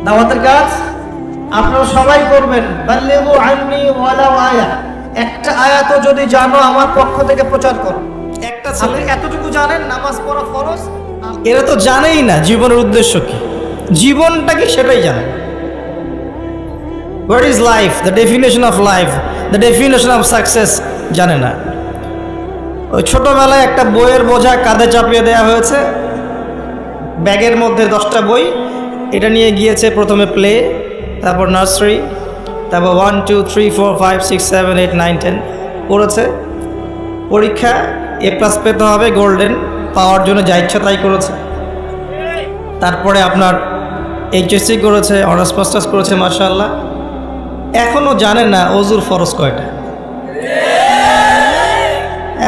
দাওয়াতের কাজ আপনারা সবাই করবেন। বাল্লিগু আন্নি ওয়ালাউ আয়া, একটা আয়াতও যদি জানো আমার পক্ষ থেকে প্রচার করো। একটা ছেলে এতটুকু জানেন নামাজ পড়া ফরজ, এরা তো জানেই না জীবনের উদ্দেশ্য কি, জীবনটা কি সেটাই জানে। What is life, the definition of life, the definition of success জানে না। ওই ছোটবেলায় একটা বইয়ের বোঝা কাঁধে চাপিয়ে দেওয়া হয়েছে, ব্যাগের মধ্যে 10টা বই, এটা নিয়ে গিয়েছে প্রথমে প্লে, তারপর নার্সারি, তারপর 1 2 3 4 5 6 7 8 9 10 পড়েছে। পরীক্ষা A+ পেতে হবে, গোল্ডেন পাওয়ার জন্য যা ইচ্ছা তাই করেছে। তারপরে আপনার HSC করেছে, অনার্স মাস্টার্স করেছে, মাশাআল্লাহ। এখনও জানে না ওযুর ফরজ কয়টা,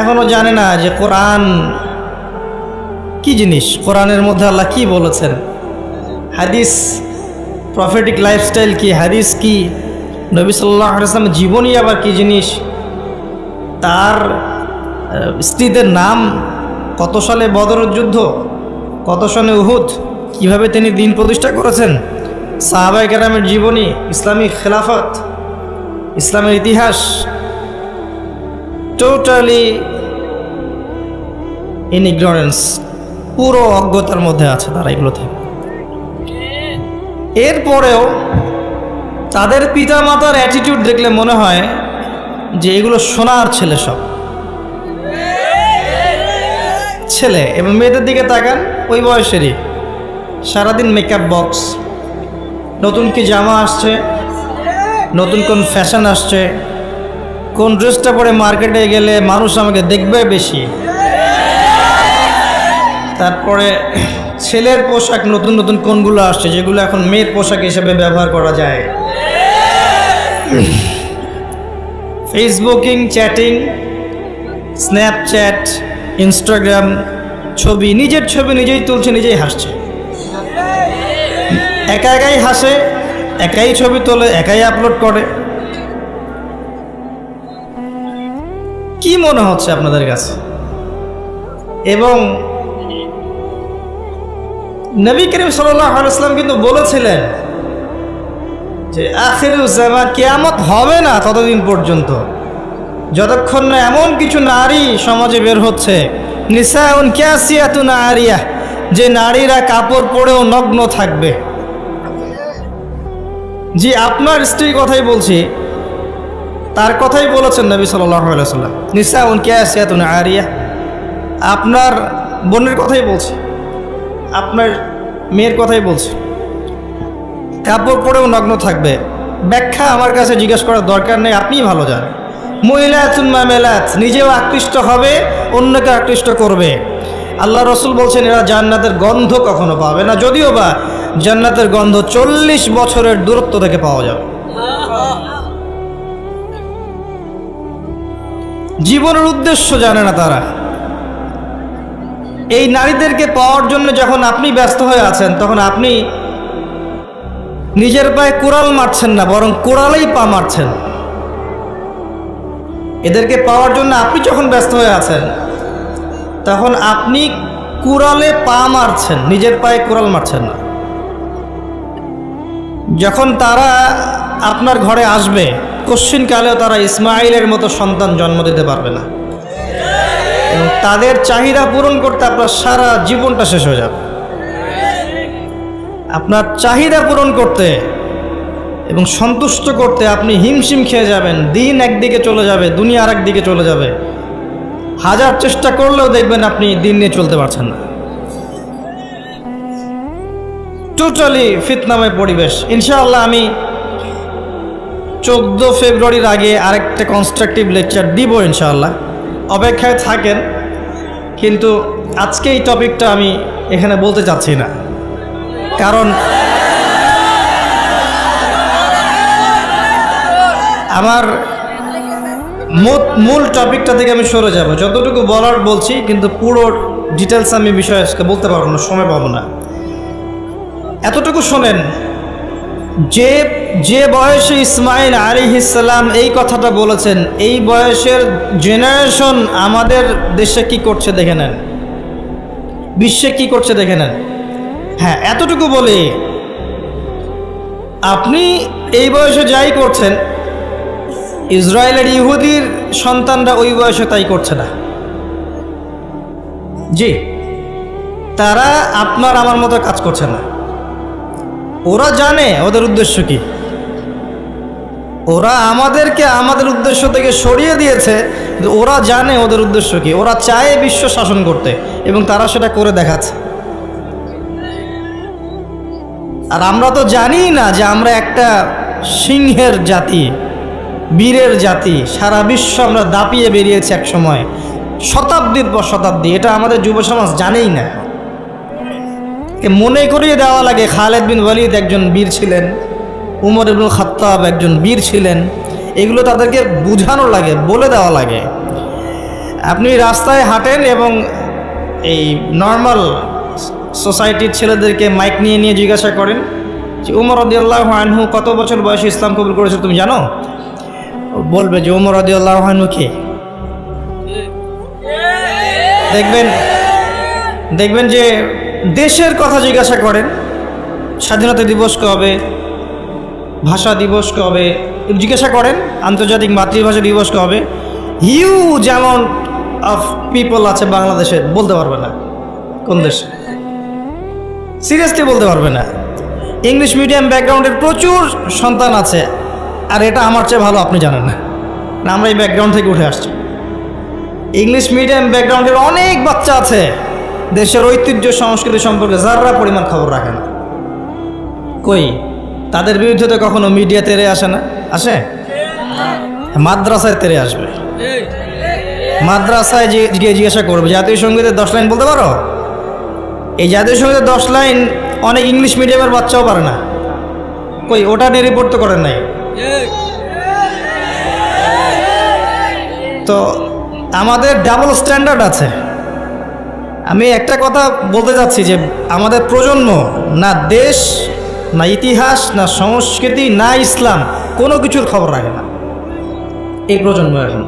এখনও জানে না যে কোরআন কি জিনিস, কোরআনের মধ্যে আল্লাহ কি বলেছেন, হাদিস প্রফেটিক লাইফস্টাইল কি, হাদিস কি, নবী সাল্লাল্লাহু আলাইহি ওয়াসাল্লামের জীবনী আবার কি জিনিস, তার স্ত্রীদের নাম, কত সালে বদরের যুদ্ধ, কত সালে উহুদ, কিভাবে তিনি দিন প্রতিষ্ঠা করেছেন, সাহাবায়ে কেরামের জীবনী, ইসলামী খেলাফত, ইসলামের ইতিহাস, টোটালি ইন ইগনোরেন্স, পুরো অজ্ঞতার মধ্যে আছে তারা এগুলোতে। এরপরেও তাদের পিতা মাতার অ্যাটিটিউড দেখলে মনে হয় যে এগুলো সোনার ছেলে, সব ছেলে। এবং মেয়েদের দিকে তাকান, ওই বয়সেরই, সারাদিন মেকআপ বক্স, নতুন কি জামা আসছে, নতুন কোন ফ্যাশন আসছে, কোন ড্রেসটা পরে মার্কেটে গেলে মানুষ আমাকে দেখবে বেশি, তারপরে ছেলের পোশাক নতুন নতুন কোনগুলো আসছে যেগুলো এখন মেয়ের পোশাক হিসেবে ব্যবহার করা যায়, ফেসবুকিং, চ্যাটিং, স্ন্যাপচ্যাট, ইনস্টাগ্রাম, ছবি, নিজের ছবি নিজেই তুলছে, নিজেই হাসছে, একা একাই হাসে, একাই ছবি তোলে, একাই আপলোড করে। কি মনে হচ্ছে আপনাদের কাছে? এবং নবী করিম সাল্লাল্লাহু আলাইহি ওয়াসাল্লাম কিন্তু বলেছিলেন যে আখিরুজ জামান, কিয়ামত হবে না ততদিন পর্যন্ত যতক্ষণ না এমন কিছু নারী সমাজে বের হচ্ছে, নিসাউন কাসিয়াতুন আরিয়াহ, যে নারীরা কাপড় পরেও নগ্ন থাকবে। জি, আপনার স্ত্রীর কথাই বলছি, তার কথাই বলেছেন নবী সাল্লাল্লাহু আলাইহি ওয়াসাল্লাম, নিসাউন কাসিয়াতুন আরিয়াহ। আপনার বোনের কথাই বলছি, আপনার মেয়ের কথাই বলছি, কাপড় পরেও নগ্ন থাকবে। ব্যাখ্যা আমার কাছে জিজ্ঞাসা করার দরকার নেই, আপনিই ভালো জানেন। মহিলাতুন মামেলাত, নিজেও আকৃষ্ট হবে, অন্যকে আকৃষ্ট করবে। আল্লাহ রসুল বলছেন এরা জান্নাতের গন্ধ কখনো পাবে না, যদিও বা জান্নাতের গন্ধ 40 বছরের দূরত্ব থেকে পাওয়া যাবে। জীবনের উদ্দেশ্য জানে না তারা। এই নারীদেরকে পাওয়ার জন্য যখন আপনি ব্যস্ত হয়ে আছেন, তখন আপনি নিজের পায়ে কুড়াল মারছেন না, বরং কুড়ালেই পা মারছেন। এদেরকে পাওয়ার জন্য আপনি যখন ব্যস্ত হয়ে আছেন, তখন আপনি কুড়ালে পা মারছেন, নিজের পায়ে কুড়াল মারছেন না। যখন তারা আপনার ঘরে আসবে, কশ্চিনকালেও তারা ইসমাইলের মতো সন্তান জন্ম দিতে পারবে না, এবং তাদের চাহিদা পূরণ করতে আপনার সারা জীবনটা শেষ হয়ে যাবে। আপনার চাহিদা পূরণ করতে এবং সন্তুষ্ট করতে আপনি হিমশিম খেয়ে যাবেন। দিন একদিকে চলে যাবে, দুনিয়া আর একদিকে চলে যাবে। হাজার চেষ্টা করলেও দেখবেন আপনি দিন নিয়ে চলতে পারছেন না। টোটালি ফিতনাময় পরিবেশ। ইনশাআল্লাহ আমি 14 ফেব্রুয়ারির আগে আরেকটা কনস্ট্রাকটিভ লেকচার দিব ইনশাআল্লাহ, অপেক্ষায় থাকেন। কিন্তু আজকে এই টপিকটা আমি এখানে বলতে চাচ্ছি না, কারণ আমার মূল টপিকটা থেকে আমি সরে যাব। যতটুকু বলার বলছি, কিন্তু পুরো ডিটেলস আমি বিষয় আজকে বলতে পারবো না, সময় পাবো না। এতটুকু শোনেন, যে বয়সে ইসমাইল আলাইহিস সালাম এই কথাটা বলেছেন, এই বয়সের জেনারেশন আমাদের দেশে কি করছে দেখে নেন, বিশ্বে কি করছে দেখে নেন। হ্যাঁ, এতটুকু বলি, আপনি এই বয়সে যাই করছেন, ইসরায়েলের ইহুদির সন্তানরা ওই বয়সে তাই করছে না। জি, তারা আপনার আমার মতো কাজ করছে না। ওরা জানে ওদের উদ্দেশ্য কি। ওরা আমাদেরকে আমাদের উদ্দেশ্য থেকে সরিয়ে দিয়েছে, কিন্তু ওরা জানে ওদের উদ্দেশ্য কি। ওরা চায় বিশ্ব শাসন করতে, এবং তারা সেটা করে দেখাচ্ছে। আর আমরা তো জানি না যে আমরা একটা সিংহের জাতি, বীরের জাতি। সারা বিশ্ব আমরা দাপিয়ে বেরিয়েছি এক সময়, শতাব্দীর পর শতাব্দী। এটা আমাদের যুব সমাজ জানেই না। মনে করিয়ে দেওয়া লাগে খালেদ বিন ওয়ালিদ একজন বীর ছিলেন, উমর ইবনুল খাত্তাব একজন বীর ছিলেন। এগুলো তাদেরকে বোঝানো লাগে, বলে দেওয়া লাগে। আপনি রাস্তায় হাঁটেন এবং এই নর্মাল সোসাইটির ছেলেদেরকে মাইক নিয়ে নিয়ে জিজ্ঞাসা করেন যে উমর রাদিয়াল্লাহু আনহু কত বছর বয়সে ইসলাম কবুল করেছে তুমি জানো? বলবে যে উমর রাদিয়াল্লাহু আনহু কে। দেখবেন যে দেশের কথা জিজ্ঞাসা করেন, স্বাধীনতা দিবস কবে, ভাষা দিবস কবে জিজ্ঞাসা করেন, আন্তর্জাতিক মাতৃভাষা দিবস কবে, হিউজ অ্যামাউন্ট অফ পিপল আছে বাংলাদেশে, বলতে পারবে না কোন দেশে, সিরিয়াসলি বলতে পারবে না। ইংলিশ মিডিয়াম ব্যাকগ্রাউন্ডের প্রচুর সন্তান আছে, আর এটা আমার চেয়ে ভালো আপনি জানেন না, আমরা এই ব্যাকগ্রাউন্ড থেকে উঠে আসছি। ইংলিশ মিডিয়াম ব্যাকগ্রাউন্ডের অনেক বাচ্চা আছে, দেশের ঐতিহ্য সংস্কৃতি সম্পর্কে যারা পরিমাণ খবর রাখে না। কই, তাদের বিরুদ্ধে তো কখনো মিডিয়া তেরে আসে না? আসে? মাদ্রাসায় তেরে আসবে। মাদ্রাসায় গিয়ে জিজ্ঞাসা করবে জাতীয় সঙ্গীতের 10 লাইন বলতে পারো? এই জাতীয় সঙ্গীতের 10 লাইন অনেক ইংলিশ মিডিয়ামের বাচ্চাও পারে না। কই, ওটা নিয়ে রিপোর্ট তো করেন নাই। তো আমাদের ডাবল স্ট্যান্ডার্ড আছে। আমি একটা কথা বলতে চাচ্ছি যে আমাদের প্রজন্ম না দেশ, না ইতিহাস, না সংস্কৃতি, না ইসলাম, কোনো কিছুর খবর রাখে না এই প্রজন্ম এখন।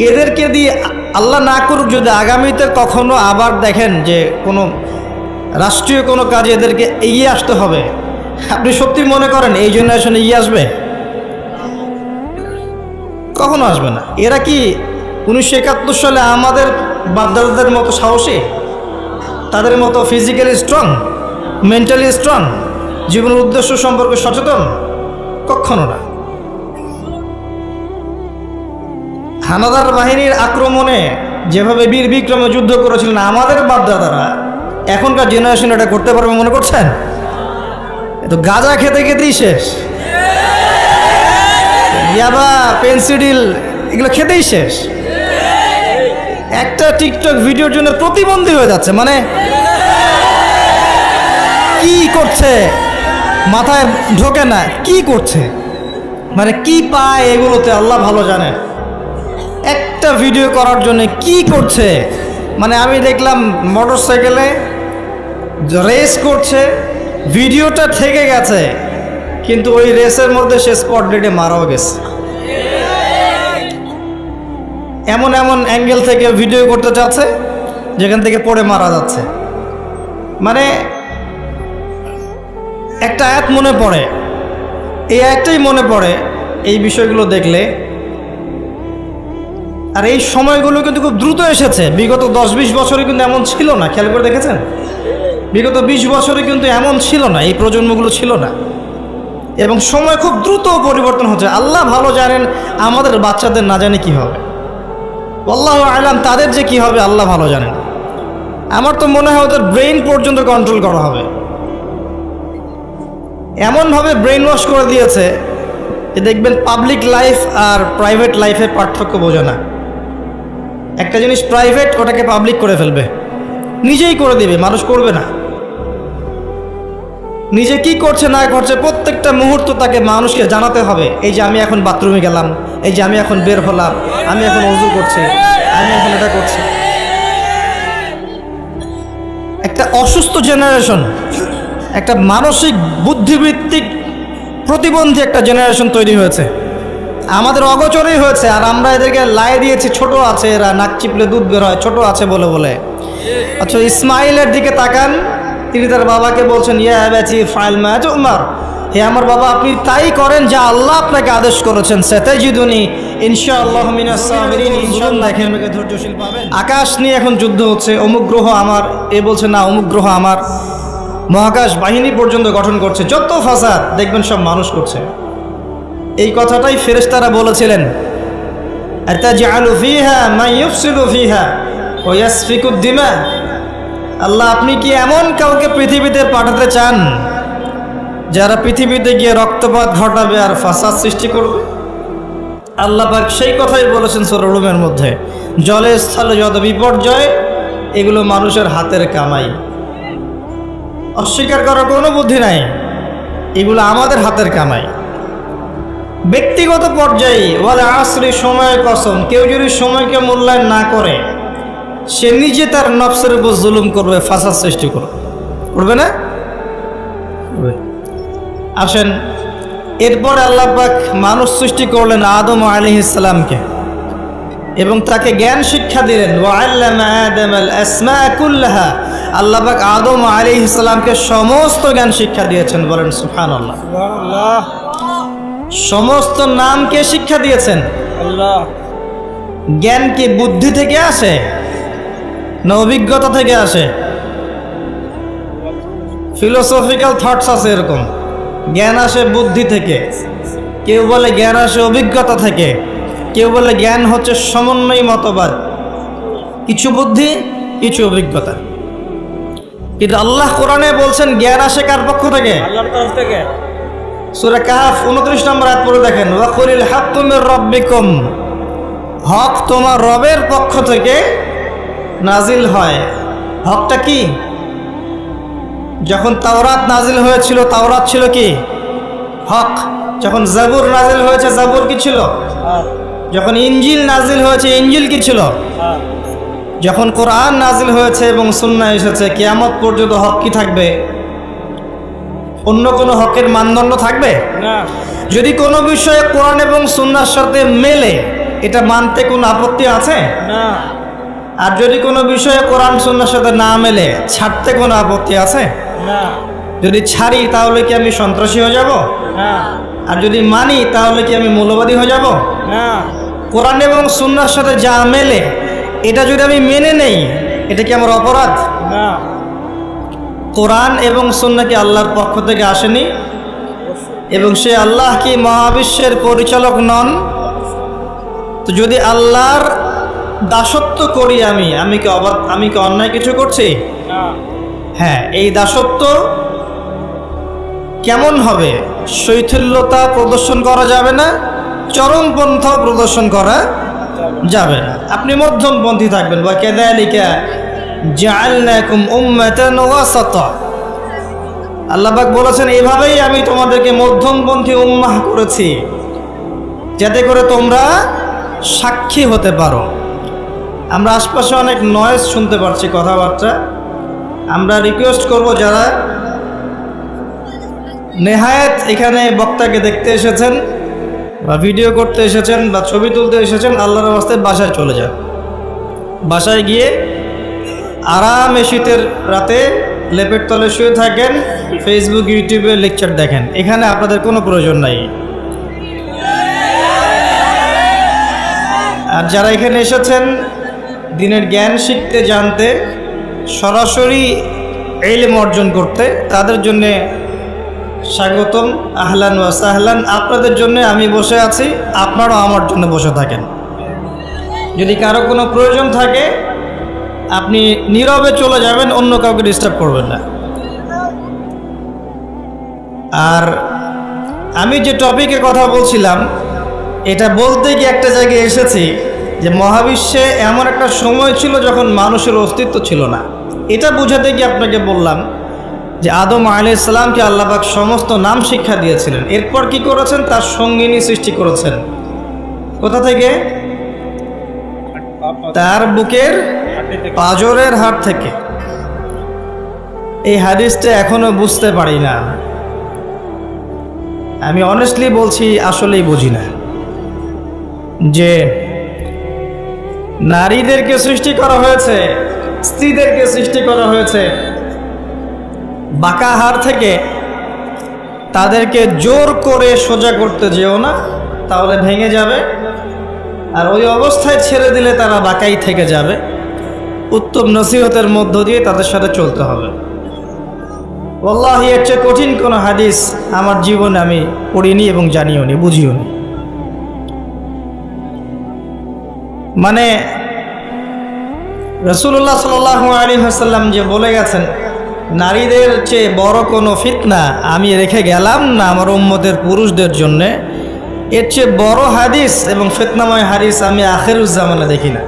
এদেরকে দিয়ে আল্লাহ না করুক যদি আগামীতে কখনো আবার দেখেন যে কোনো রাষ্ট্রীয় কোনো কাজে এদেরকে এগিয়ে আসতে হবে, আপনি সত্যি মনে করেন এই জেনারেশন এগিয়ে আসবে? কখনো আসবে না। এরা কি 1971 সালে আমাদের বাপদাদাদের মতো সাহসী, তাদের মতো ফিজিক্যালি স্ট্রং, মেন্টালি স্ট্রং, জীবনের উদ্দেশ্য সম্পর্কে সচেতন? কখনো না। হানাদার বাহিনীর আক্রমণে যেভাবে বীর বিক্রমে যুদ্ধ করেছিলেন আমাদের বাপদাদারা, এখনকার জেনারেশন এটা করতে পারবে মনে করছেন? তো গাঁজা খেতে খেতেই শেষ, ইয়াবা, পেনসিডিল এগুলো খেতেই শেষ। একটা টিকটক ভিডিওর জন্য প্রতিবন্ধী হয়ে যাচ্ছে। মানে কি করছে মাথায় ঢোকে না, কি করছে, মানে কি পায় এগুলোতে আল্লাহ ভালো জানে। একটা ভিডিও করার জন্য কি করছে, মানে আমি দেখলাম মোটর সাইকেলে রেস করছে, ভিডিওটা থেকে গেছে, কিন্তু ওই রেসের মধ্যে সে স্পট ডেটে মারাও গেছে। এমন এমন অ্যাঙ্গেল থেকে ভিডিও করতে চাচ্ছে যেখান থেকে পড়ে মারা যাচ্ছে। মানে একটা আয়াত মনে পড়ে, এই আয়াতটাই মনে পড়ে এই বিষয়গুলো দেখলে। আর এই সময়গুলো কিন্তু খুব দ্রুত এসেছে। বিগত 10-20 বছরে কিন্তু এমন ছিল না, খেয়াল করে দেখেছেন? বিগত 20 বছরে কিন্তু এমন ছিল না, এই প্রজন্মগুলো ছিল না। এবং সময় খুব দ্রুত পরিবর্তন হচ্ছে। আল্লাহ ভালো জানেন আমাদের বাচ্চাদের না জানে কি হবে, আল্লাহু আ'লাম তাদের যে কি হবে আল্লাহ ভালো জানেন। আমার তো মনে হয় ওদের ব্রেইন পর্যন্ত কন্ট্রোল করা হবে। এমনভাবে ব্রেইন ওয়াশ করে দিয়েছে যে দেখবেন পাবলিক লাইফ আর প্রাইভেট লাইফের পার্থক্য বোঝে না। একটা জিনিস প্রাইভেট, ওটাকে পাবলিক করে ফেলবে, নিজেই করে দিবে, মানুষ করবে না। নিজে কি করছে না করছে প্রত্যেকটা মুহূর্ত তাকে মানুষকে জানাতে হবে। এই যে আমি এখন বাথরুমে গেলাম, এই যে আমি এখন বের হলাম, আমি এখন ওযু করছি, আমি এখন এটা করছি। একটা অসুস্থ জেনারেশন, একটা মানসিক বুদ্ধিবৃত্তিক প্রতিবন্ধী একটা জেনারেশন তৈরি হয়েছে, আমাদের অগোচরেই হয়েছে। আর আমরা এদেরকে লাই দিয়েছি, ছোট আছে এরা, নাক চিপলে দুধ বের হয়, ছোট আছে বলে বলে। আচ্ছা, ইসমাইলের দিকে তাকান, তিনি তার বাবাকে বলছেন, ইয়া আবাতি ফাইল মা তুমার, হে আমার বাবা আপনি তাই করেন যা আল্লাহ আপনাকে আদেশ করেছেন। সাতাজিদুনি ইনশাআল্লাহু মিনাস সাবিরিন, ইনশাআল্লাহ আমাকে ধৈর্যশীল পাবেন। আকাশ নিয়ে এখন যুদ্ধ হচ্ছে, অমুক গ্রহ আমার, এ বলছে না অমুক গ্রহ আমার। মহাকাশ বাহিনী পর্যন্ত গঠন করছে, যত ফাসাদ দেখবেন সব মানুষ করছে। এই কথাটাই ফেরেশতারা বলেছিলেন, আতাজআলু ফিহা মান ইউফসিদু ফিহা ওয়া ইয়াসফিকুদ দিমা। আল্লাহ আপনি কি এমন কাউকে পৃথিবীতে পাঠাতে চান যারা পৃথিবীতে গিয়ে রক্তপাত ঘটাবে আর ফাসাদ সৃষ্টি করবে? আল্লাহ পাক সেই কথাই বলেছেন সূরা রুমের মধ্যে, জলে স্থলে যত বিপর্যয় এগুলো মানুষের হাতের কামাই। অস্বীকার করার কোনো বুদ্ধি নাই, এগুলো আমাদের হাতের কামাই। ব্যক্তিগত পর্যায়ে ওয়াল আসরি, সময়ের কসম, কেউ যদি সময়কে মূল্যায়ন না করে সে নিজে তার নফসের উপর জুলুম করবে, ফাসাদ সৃষ্টি করবে না? আসেন, এরপর আল্লাহ পাক মানুষ সৃষ্টি করলেন আদম আলাইহিস সালামকে এবং তাকে জ্ঞান শিক্ষা দিলেন। ওয়াআল্লামা আদামাল আসমা কুল্লাহা, আল্লাহ পাক আদম আলাইহিস সালামকে সমস্ত জ্ঞান শিক্ষা দিয়েছেন। বলেন সুবহানাল্লাহ। আল্লাহ সমস্ত নামকে শিক্ষা দিয়েছেন। আল্লাহ জ্ঞান কি বুদ্ধি থেকে আসে না অভিজ্ঞতা থেকে আসে? ফিলোসফিক্যাল থটস আছে এরকম, জ্ঞান আসে বুদ্ধি থেকে, কেউ বলে জ্ঞান আসে অভিজ্ঞতা থেকে, কেউ বলে জ্ঞান হচ্ছে সমন্বয় মতবাদ, কিছু বুদ্ধি কিছু অভিজ্ঞতা। কিন্তু আল্লাহ কোরআনে বলছেন জ্ঞান আসে কার পক্ষ থেকে? আল্লাহর তরফ থেকে। সূরা কাহফ 29 নম্বর আয়াত পড়ে দেখেন, ওয়াকুলিল হাক্কু মির রাব্বিকুম, হক তোমার রবের পক্ষ থেকে নাজিল হয়। হকটা কি? যখন তাওরাত নাজিল হয়েছিল, তাওরাত ছিল কি? হক। যখন জাবুর নাজিল হয়েছে, জাবুর কি ছিল? যখন ইনজিল নাজিল হয়েছে, ইনজিল কি ছিল? যখন কোরআন নাজিল হয়েছে এবং সুন্নাহ এসেছে, কিয়ামত পর্যন্ত হক কি থাকবে? অন্য কোনো হকের মানদণ্ড থাকবে না। যদি কোনো বিষয়ে কোরআন এবং সুন্নাহর সাথে মেলে, এটা মানতে কোনো আপত্তি আছে? না। আর যদি কোনো বিষয়ে কোরআন সুন্নাহর সাথে না মেলে, ছাড়তে কোনো আপত্তি আছে? না। যদি ছাড়ি তাহলে কি আমি সন্ত্রাসী হয়ে যাব? না। আর যদি মানি তাহলে কি আমি মৌলবাদী হয়ে যাব? না। কোরআন এবং সুন্নাহর সাথে যা মেলে এটা যদি আমি মেনে নেই, এটা কি আমার অপরাধ? না। কোরআন এবং সুন্নাহ কি আল্লাহর পক্ষ থেকে আসেনি? এবং সে আল্লাহ কি মহাবিশ্বের পরিচালক নন? তো যদি আল্লাহর দাসত্ব করি আমি কি অন্যায় কিছু করছি? না। হ্যাঁ, এই দাসত্ব কেমন হবে? শৈথিল্যতা প্রদর্শন করা যাবে না, চরমপন্থাও প্রদর্শন করা যাবে না। আপনি মধ্যমপন্থী থাকবেন। ওয়া কাযালিকা জাআলনাকুম উম্মাতান ওয়াসাতা। আল্লাহ পাক বলেছেন এইভাবেই আমি তোমাদেরকে মধ্যমপন্থী উম্মাহ করেছি, যাতে করে তোমরা সাক্ষী হতে পারো। আমরা আশপাশে অনেক নয়েজ শুনতে পারছি, কথাবার্তা। আমরা রিকোয়েস্ট করব যারা নেহায়েত এখানে বক্তাকে দেখতে এসেছেন বা ভিডিও করতে এসেছেন বা ছবি তুলতে এসেছেন, আল্লাহর রাস্তায় বাসায় চলে যান। বাসায় গিয়ে আরামে শীতের রাতে লেপের তলে শুয়ে থাকেন, ফেসবুক ইউটিউবে লেকচার দেখেন। এখানে আপনাদের কোনো প্রয়োজন নাই। আর যারা এখানে এসেছেন দিনের জ্ঞান শিখতে, জানতে, সরাসরি ইলম অর্জন করতে, তাদের জন্যে স্বাগতম, আহলান ওয়া সাহলান। আপনাদের জন্য আমি বসে আছি, আপনারাও আমার জন্য বসে থাকেন। যদি কারো কোনো প্রয়োজন থাকে আপনি নীরবে চলে যাবেন, অন্য কাউকে ডিস্টার্ব করবেন না। আর আমি যে টপিকের কথা বলছিলাম, এটা বলতে গিয়ে একটা জায়গায় এসেছি যে মহাবিশ্বে এমন একটা সময় ছিল যখন মানুষের অস্তিত্ব ছিল না। এটা বোঝাতে গিয়ে আপনাকে বললাম যে আদম আলাইহিস সালামকে আল্লাহ পাক সমস্ত নাম শিক্ষা দিয়েছিলেন। এরপর কি করেছেন? তার সঙ্গিনী সৃষ্টি করেছেন। কোথা থেকে? তার বুকের পাঁজরের হাড় থেকে। এই হাদিসটা এখনো বুঝতে পারি না। আমি অনেস্টলি বলছি, আসলেই বুঝি না যে নারীদেরকে সৃষ্টি করা হয়েছে, স্ত্রীদেরকে সৃষ্টি করা হয়েছে বাঁকা হাড় থেকে। তাদেরকে জোর করে সোজা করতে যেও না, তাহলে ভেঙে যাবে। আর ওই অবস্থায় ছেড়ে দিলে তারা বাঁকাই থেকে যাবে। উত্তম নসিহতের মধ্য দিয়ে তাদের সাথে চলতে হবে। ওয়াল্লাহি এর চেয়ে কঠিন কোনো হাদিস আমার জীবনে আমি পড়িনি এবং জানিও নি, বুঝিও নি। মানে রাসূলুল্লাহ সাল্লাল্লাহু আলাইহি ওয়াসাল্লাম যে বলে গেছেন, নারীদের চেয়ে বড় কোনো ফিতনা আমি রেখে গেলাম না আমার উম্মতের পুরুষদের জন্যে। এর চেয়ে বড় হাদিস এবং ফিতনাময় হাদিস আমি আখিরুজ্জামানে দেখি না।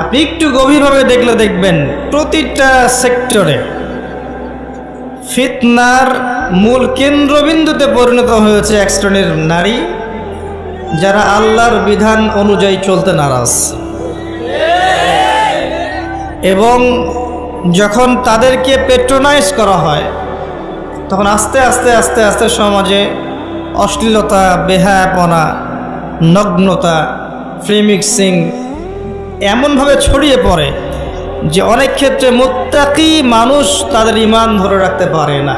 আপনি একটু গভীরভাবে দেখলে দেখবেন প্রতিটা সেক্টরে ফিতনার মূল কেন্দ্রবিন্দুতে পরিণত হয়েছে এক শ্রেণীর নারী, যারা আল্লাহর বিধান অনুযায়ী চলতে নারাজ। এবং যখন তাদেরকে পেট্রোনাইজ করা হয়, তখন আস্তে আস্তে আস্তে আস্তে সমাজে অশ্লীলতা, বেহায়াপনা, নগ্নতা, ফ্রি মিক্সিং এমনভাবে ছড়িয়ে পড়ে যে অনেক ক্ষেত্রে মুত্তাকি মানুষ তাদের ঈমান ধরে রাখতে পারে না।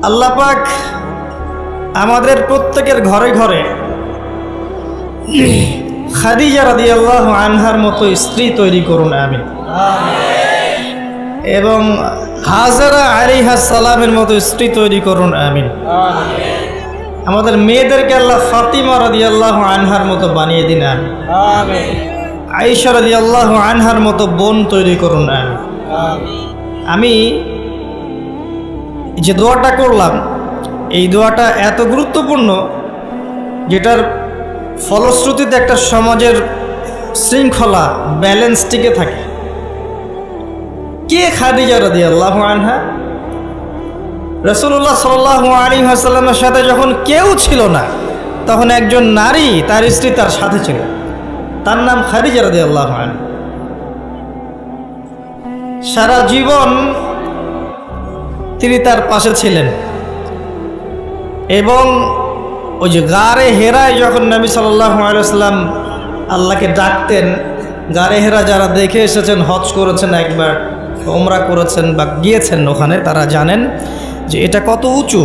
আল্লাহ পাক আমাদের প্রত্যেকের ঘরে ঘরে খাদিজা রাদিয়াল্লাহু আনহার মতো স্ত্রী তৈরি করুন, আমিন। এবং হাজারা আলাইহিস সালামের মতো স্ত্রী তৈরি করুন, আমিন। আমাদের মেয়েদেরকে আল্লাহ ফাতিমা রাদিয়াল্লাহু আনহার মতো বানিয়ে দিন, আমিন। আয়েশা রাদিয়াল্লাহু আনহার মতো বোন তৈরি করুন, আমিন। আমি যে দোয়াটা করলাম, এই দোয়াটা এত গুরুত্বপূর্ণ, যেটার ফলশ্রুতিতে একটা সমাজের শৃঙ্খলা, ব্যালেন্স টিকে থাকে। কে খাদিজা রাদিয়াল্লাহু আনহা? রাসূলুল্লাহ সাল্লাল্লাহু আলাইহি ওয়াসাল্লামের সাথে যখন কেউ ছিল না, তখন একজন নারী, তার স্ত্রী তার সাথে ছিল, তার নাম খাদিজা রাদিয়াল্লাহু আনহা। সারা জীবন তিনি তার পাশে ছিলেন। এবং ওই যে গারে হেরায় যখন নবী সাল্লাল্লাহু আলাইহি ওয়াসাল্লাম আল্লাহকে ডাকতেন, গারে হেরা যারা দেখে এসেছেন, হজ করেছেন একবার, ওমরা করেছেন বা গিয়েছেন ওখানে, তারা জানেন যে এটা কত উঁচু।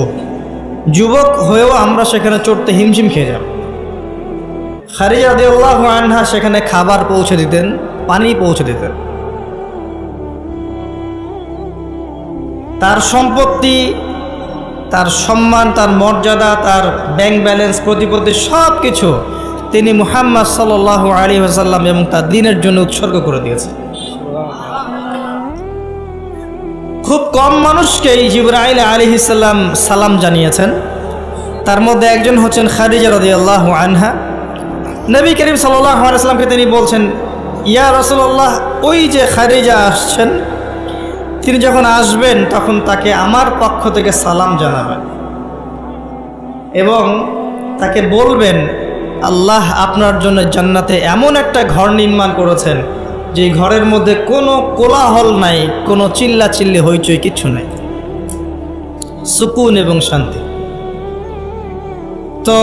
যুবক হয়েও আমরা সেখানে চড়তে হিমশিম খেয়ে যাব। খাদিজা রাদিয়াল্লাহু আনহা সেখানে খাবার পৌঁছে দিতেন, পানি পৌঁছে দিতেন। তার সম্পত্তি, তার সম্মান, তার মর্যাদা, তার ব্যাংক ব্যালেন্স, প্রতিপত্তি সব কিছু তিনি মুহাম্মদ সাল্লাল্লাহু আলাইহি ওয়াসাল্লাম এবং তার দ্বীনের জন্য উৎসর্গ করে দিয়েছেন। খুব কম মানুষকেই জিবরাইল আলাইহিস সালাম সালাম জানিয়েছেন। তার মধ্যে একজন হচ্ছেন খাদিজা রাদিয়াল্লাহু আনহা। নবী করিম সাল্লাল্লাহু আলাইহি ওয়াসাল্লামকে তিনি বলছেন, ইয়া রাসূলুল্লাহ, ওই যে খাদিজা আসছেন, তিনি যখন আসবেন তখন তাকে আমার পক্ষ থেকে সালাম জানাবেন এবং তাকে বলবেন, আল্লাহ আপনার জন্য জান্নাতে এমন একটা ঘর নির্মাণ করেছেন যে ঘরের মধ্যে কোনো কোলাহল নাই, কোনো চিল্লাচিল্লি হইচই কিচ্ছু নাই, সুকুন এবং শান্তি। তো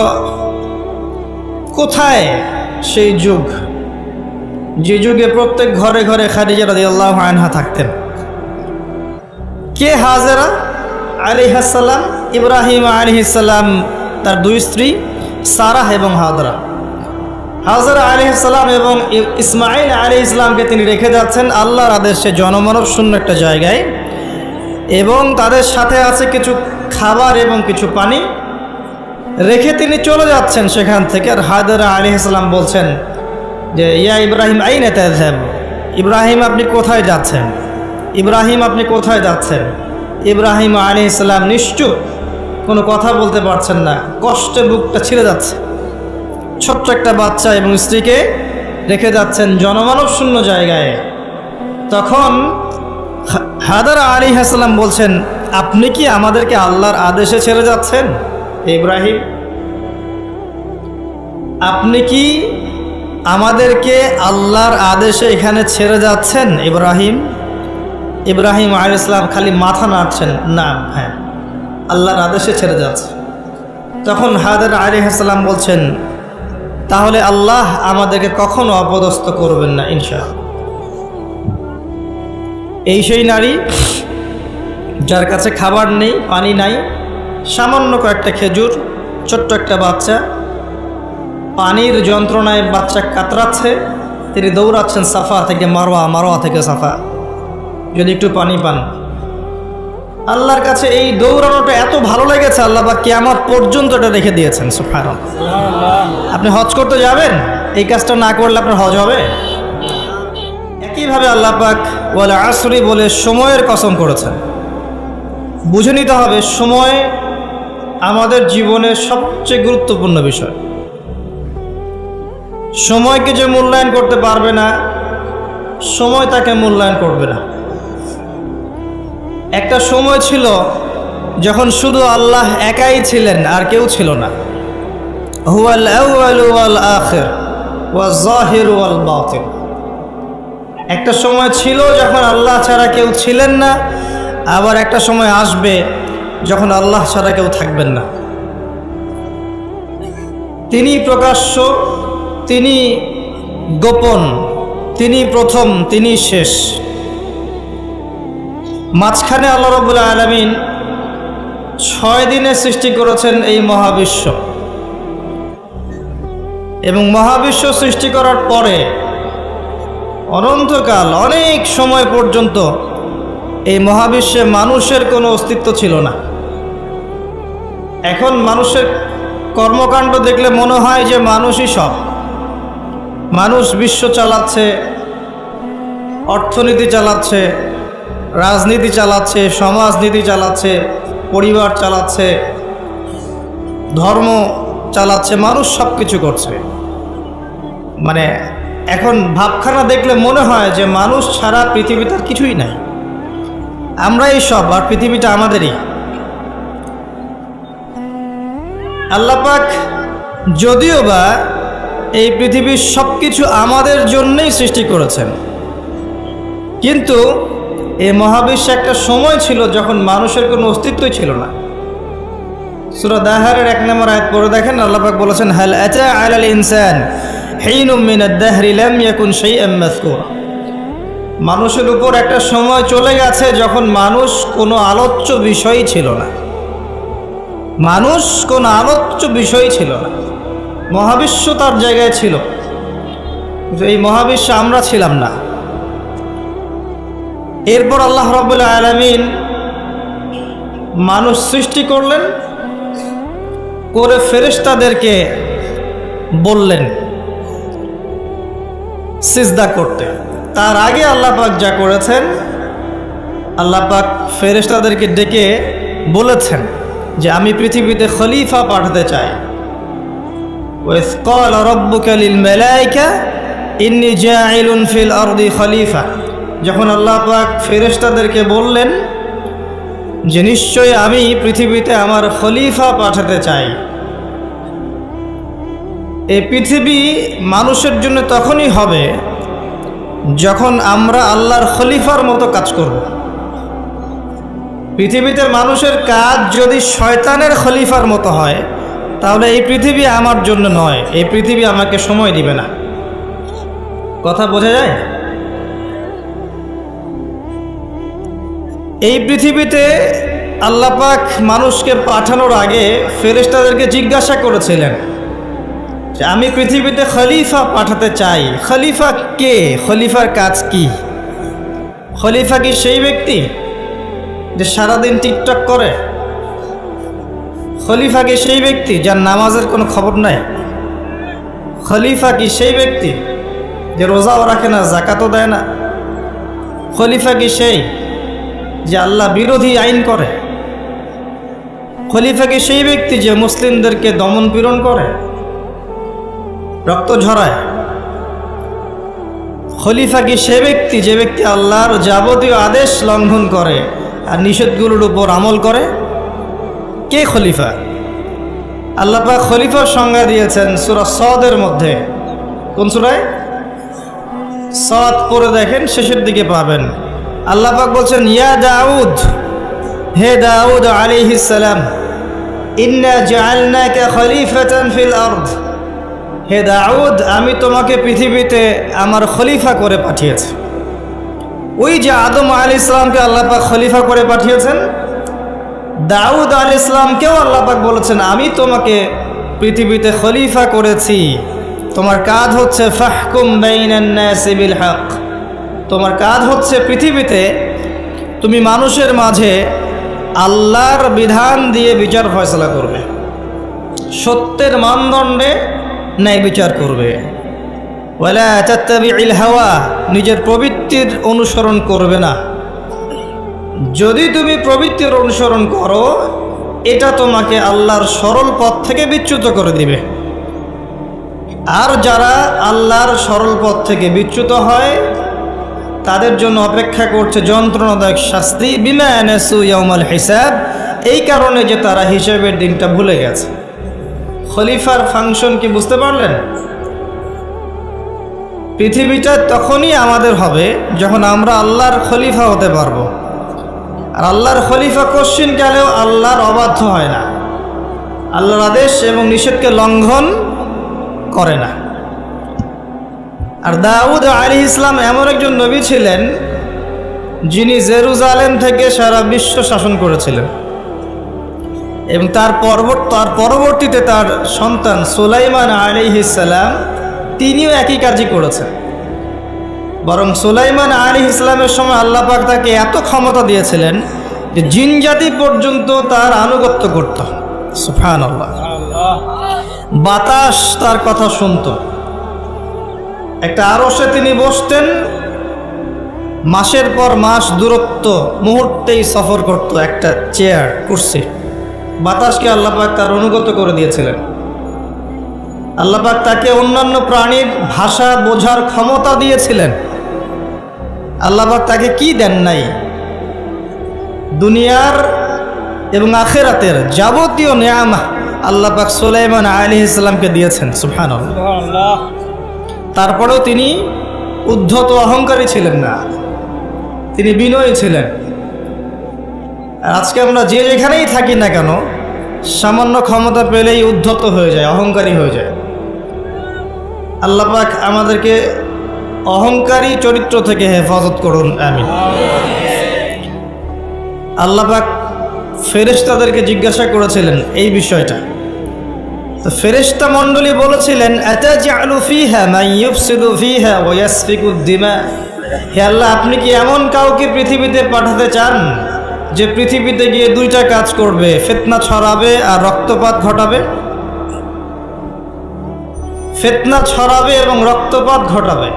কোথায় সেই যুগ, যে যুগে প্রত্যেক ঘরে ঘরে খাদিজা রাদিয়াল্লাহু আনহা থাকতেন? কে হাজেরা আলাইহিস সালাম? ইব্রাহিম আলাইহিস সালাম তার দুই স্ত্রী সারাহ এবং হাজরা। হাজরা আলাইহিস সালাম এবং ইসমাইল আলাইহিস সালামকে তিনি রেখে যাচ্ছেন আল্লাহর আদেশে জনমানব শূন্য একটা জায়গায়, এবং তাদের সাথে আছে কিছু খাবার এবং কিছু পানি। রেখে তিনি চলে যাচ্ছেন সেখান থেকে। আর হাজরা আলাইহিস সালাম বলছেন যে, ইয়া ইব্রাহিম আইনা তাযহাব, ইব্রাহিম আপনি কোথায় যাচ্ছেন? ইব্রাহিম আপনি কোথায় যাচ্ছেন? ইব্রাহিম আলাইহিস সালাম নিশ্চুপ, কোনো কথা বলতে পারছেন না, কষ্টে বুকটা ছিঁড়ে যাচ্ছে। ছোট্ট একটা বাচ্চা এবং স্ত্রীকে রেখে যাচ্ছেন জনমানব শূন্য জায়গায়। তখন হাজরা আলাইহিস সালাম বলছেন, আপনি কি আমাদেরকে আল্লাহর আদেশে ছেড়ে যাচ্ছেন ইব্রাহিম? আপনি কি আমাদেরকে আল্লাহর আদেশে এখানে ছেড়ে যাচ্ছেন ইব্রাহিম? ইব্রাহিম আলাইহিস সালাম খালি মাথা নাড়ছেন, না, হ্যাঁ, আল্লাহর আদেশে ছেড়ে যাচ্ছে। তখন হাজরা আলাইহিস সালাম বলছেন, তাহলে আল্লাহ আমাদেরকে কখনো অপদস্থ করবেন না ইনশাআল্লাহ। এই সেই নারী যার কাছে খাবার নেই, পানি নাই, সামান্য কয়েকটা খেজুর, ছোট্ট একটা বাচ্চা, পানির যন্ত্রণায় বাচ্চা কাতরাচ্ছে, তিনি দৌড়াচ্ছেন সাফা থেকে মারওয়া, মারওয়া থেকে সাফা, যদি একটু পানি পান। আল্লাহর কাছে এই দৌড়ানোটা এত ভালো লেগেছে, আল্লাহ পাক কিয়ামত পর্যন্ত এটা রেখে দিয়েছেন। সুবহানাল্লাহ। আপনি হজ করতে যাবেন, এই কাজটা না করলে আপনার হজ হবে? একইভাবে আল্লাহ পাক ওয়াল আসরি বলে সময়ের কসম করেছেন। বুঝে নিতে হবে, সময় আমাদের জীবনের সবচেয়ে গুরুত্বপূর্ণ বিষয়। সময়কে যে মূল্যায়ন করতে পারবে না, সময় তাকে মূল্যায়ন করবে না। একটা সময় ছিল যখন শুধু আল্লাহ একাই ছিলেন, আর কেউ ছিল না। হুয়াল আউয়াল ওয়াল আখির ওয়াজ যাহির ওয়াল বাতিন। একটা সময় ছিল যখন আল্লাহ ছাড়া কেউ ছিলেন না, আবার একটা সময় আসবে যখন আল্লাহ ছাড়া কেউ থাকবেন না। তিনি প্রকাশ্য, তিনি গোপন, তিনি প্রথম, তিনি শেষ। মাঝখানে আল্লাহ রাব্বুল আলামিন 6 দিনে সৃষ্টি করেছেন এই মহাবিশ্ব, এবং মহাবিশ্ব সৃষ্টি করার পরে অনন্তকাল, অনেক সময় পর্যন্ত এই মহাবিশ্বে মানুষের কোনো অস্তিত্ব ছিল না। এখন মানুষের কর্মকাণ্ড দেখলে মনে হয় যে মানুষই সব। মানুষ বিশ্ব চালাচ্ছে, অর্থনীতি চালাচ্ছে, রাজনীতি চালাচ্ছে, সমাজনীতি চালাচ্ছে, পরিবার চালাচ্ছে, ধর্ম চালাচ্ছে, মানুষ সব কিছু করছে। মানে এখন ভাবখানা দেখলে মনে হয় যে মানুষ ছাড়া পৃথিবীতে আর কিছুই নাই, আমরাই সব, আর পৃথিবীটা আমাদেরই। আল্লাহ পাক যদিও বা এই পৃথিবীর সব কিছু আমাদের জন্যই সৃষ্টি করেছেন, কিন্তু এই মহাবিশ্বে একটা সময় ছিল যখন মানুষের কোনো অস্তিত্বই ছিল না। সূরা দাহরের 1 নম্বর আয়াত পড়ে দেখেন, আল্লাহ পাক বলেছেন, হাল আতা আলাল ইনসান হিনুম মিনাদ দাহরি লাম ইয়াকুন শাইআম মাযকুরা। মানুষের উপর একটা সময় চলে গেছে যখন মানুষ কোনো আলোচ্য বিষয়ই ছিল না। মানুষ কোনো আলোচ্য বিষয় ছিল না, মহাবিশ্ব তার জায়গায় ছিল, কিন্তু এই মহাবিশ্বে আমরা ছিলাম না। এরপর আল্লাহ রাব্বুল আলামিন মানুষ সৃষ্টি করলেন, করে ফেরেশতাদেরকে বললেন সিজদা করতে। তার আগে আল্লাহ পাক যা করেছেন, আল্লাহ পাক ফেরেশতাদেরকে ডেকে বলেছেন যে আমি পৃথিবীতে খলিফা পাঠাতে চাই। ওয়াইয ক্বালা রাব্বুকা লিল মালায়েকা ইন্নী জাইলুন ফিল আরদি খলিফা, যখন আল্লাহ পাক ফেরেশতাদেরকে বললেন যে নিশ্চয় আমি পৃথিবীতে আমার খলিফা পাঠাতে চাই। এই পৃথিবী মানুষের জন্য তখনই হবে যখন আমরা আল্লাহর খলিফার মতো কাজ করব। পৃথিবীতে মানুষের কাজ যদি শয়তানের খলিফার মতো হয়, তাহলে এই পৃথিবী আমার জন্য নয়, এই পৃথিবী আমাকে সময় দিবে না। কথা বোঝা যায়? এই পৃথিবীতে আল্লাহ পাক মানুষকে পাঠানোর আগে ফেরেশতাদেরকে জিজ্ঞাসা করেছিলেন যে আমি পৃথিবীতে খলিফা পাঠাতে চাই। খলিফা কে? খলিফার কাজ কি? খলিফা কি সেই ব্যক্তি যে সারাদিন টিকটক করে? খলিফা কি সেই ব্যক্তি যার নামাজের কোনো খবর নাই? খলিফা কি সেই ব্যক্তি যে রোজাও রাখে না, জাকাতও দেয় না? খলিফা কি সেই যে আল্লাহ বিরোধী আইন করে? খলিফা কি সেই ব্যক্তি যে মুসলিমদেরকে দমন পীড়ন করে, রক্ত ঝরায়? খলিফা কি সে ব্যক্তি যে ব্যক্তি আল্লাহর যাবতীয় আদেশ লঙ্ঘন করে আর নিষেধগুলোর উপর আমল করে? কে খলিফা? আল্লাহ পাক খলিফার সংজ্ঞা দিয়েছেন সূরা সদের মধ্যে। কোন সূরায়? সদ পড়ে দেখেন, শেষের দিকে পাবেন। আল্লাহ পাক বলছেন ইয়া দাউদ, হে দাউদ আলাইহিস সালাম, ইন্না জাআলনাকা খলিফাতান ফিল আরদ, হে দাউদ আমি তোমাকে পৃথিবীতে আমার খলিফা করে পাঠিয়েছি। ওই যে আদম আলাইহিস সালামকে আল্লাহ পাক খলিফা করে পাঠিয়েছেন, দাউদ আলাইহিস সালামকেও আল্লাহ পাক বলেছেন আমি তোমাকে পৃথিবীতে খলিফা করেছি। তোমার কাজ হচ্ছে ফাহকুম বাইনান নাসি বিল হক, তোমার কাজ হচ্ছে পৃথিবীতে তুমি মানুষের মাঝে আল্লাহর বিধান দিয়ে বিচার ফয়সালা করবে, সত্যের মানদণ্ডে ন্যায় বিচার করবে। ওয়ালা তাত্তাবিউল হাওয়া, নিজের প্রবৃত্তির অনুসরণ করবে না। যদি তুমি প্রবৃত্তির অনুসরণ করো, এটা তোমাকে আল্লাহর সরল পথ থেকে বিচ্যুত করে দিবে। আর যারা আল্লাহর সরল পথ থেকে বিচ্যুত হয়, তাদের জন্য অপেক্ষা করছে যন্ত্রণাদায়ক শাস্তি, বিমা নাসু ইয়াউমাল হিসাব, এই কারণে যে তারা হিসাবের দিনটা ভুলে গেছে। খলিফার ফাংশন কি বুঝতে পারলেন? পৃথিবীটা তখনই আমাদের হবে যখন আমরা আল্লাহর খলিফা হতে পারবো। আর আল্লাহর খলিফা কোশ্চিনকালেও আল্লাহর অবাধ্য হয় না, আল্লাহর আদেশ এবং নিষেধকে লঙ্ঘন করে না। আর দাউদ আলাইহিস সালাম এমন একজন নবী ছিলেন যিনি জেরুজালেম থেকে সারা বিশ্ব শাসন করেছিলেন, এবং তার পরবর্তীতে তার সন্তান সুলাইমান আলাইহিস সালাম তিনিও একই কাজই করেছেন। বরং সুলাইমান আলাইহিস সালামের সময় আল্লাহ পাক তাকে এত ক্ষমতা দিয়েছিলেন যে জিন জাতি পর্যন্ত তার আনুগত্য করত। সুবহানাল্লাহ। বাতাস তার কথা শুনত। একটা আরশে তিনি বসতেন, মাসের পর মাস দূরত্ব মুহূর্তেই সফর করত একটা চেয়ার, কুরসি। বাতাসকে আল্লাহ পাক তার অনুগত করে দিয়েছিলেন। আল্লাহ পাক তাকে অন্যান্য প্রাণীর ভাষা বোঝার ক্ষমতা দিয়েছিলেন। আল্লাহ পাক তাকে কি দেন নাই? দুনিয়ার এবং আখিরাতের যাবতীয় নেয়ামত আল্লাহ পাক সুলাইমান আলাইহিস সালামকে দিয়েছেন। সুবহানাল্লাহ। তারপরেও তিনি উদ্ধত অহংকারী ছিলেন না, তিনি বিনয়ী ছিলেন। আর আজকে আমরা যে যেখানেই থাকি না কেন, সামান্য ক্ষমতা পেলেই উদ্ধত হয়ে যায়, অহংকারী হয়ে যায়। আল্লাহ পাক আমাদেরকে অহংকারী চরিত্র থেকে হেফাজত করুন, আমিন। আল্লাহ পাক ফেরেশতাদেরকে জিজ্ঞাসা করেছিলেন এই বিষয়টা। তো ফেরেশতা মণ্ডলী বলেছিলেন, আতাজআলু ফিহা মান ইউফসিদু ফিহা ওয়া ইয়াসফিকুদ দিমা। হে আল্লাহ, আপনি কি এমন কাউকে পৃথিবীতে পাঠাতে চান যে পৃথিবীতে গিয়ে দুইটা কাজ করবে, ফিতনা ছড়াবে আর রক্তপাত ঘটাবে? ফিতনা ছড়াবে এবং রক্তপাত ঘটাবে।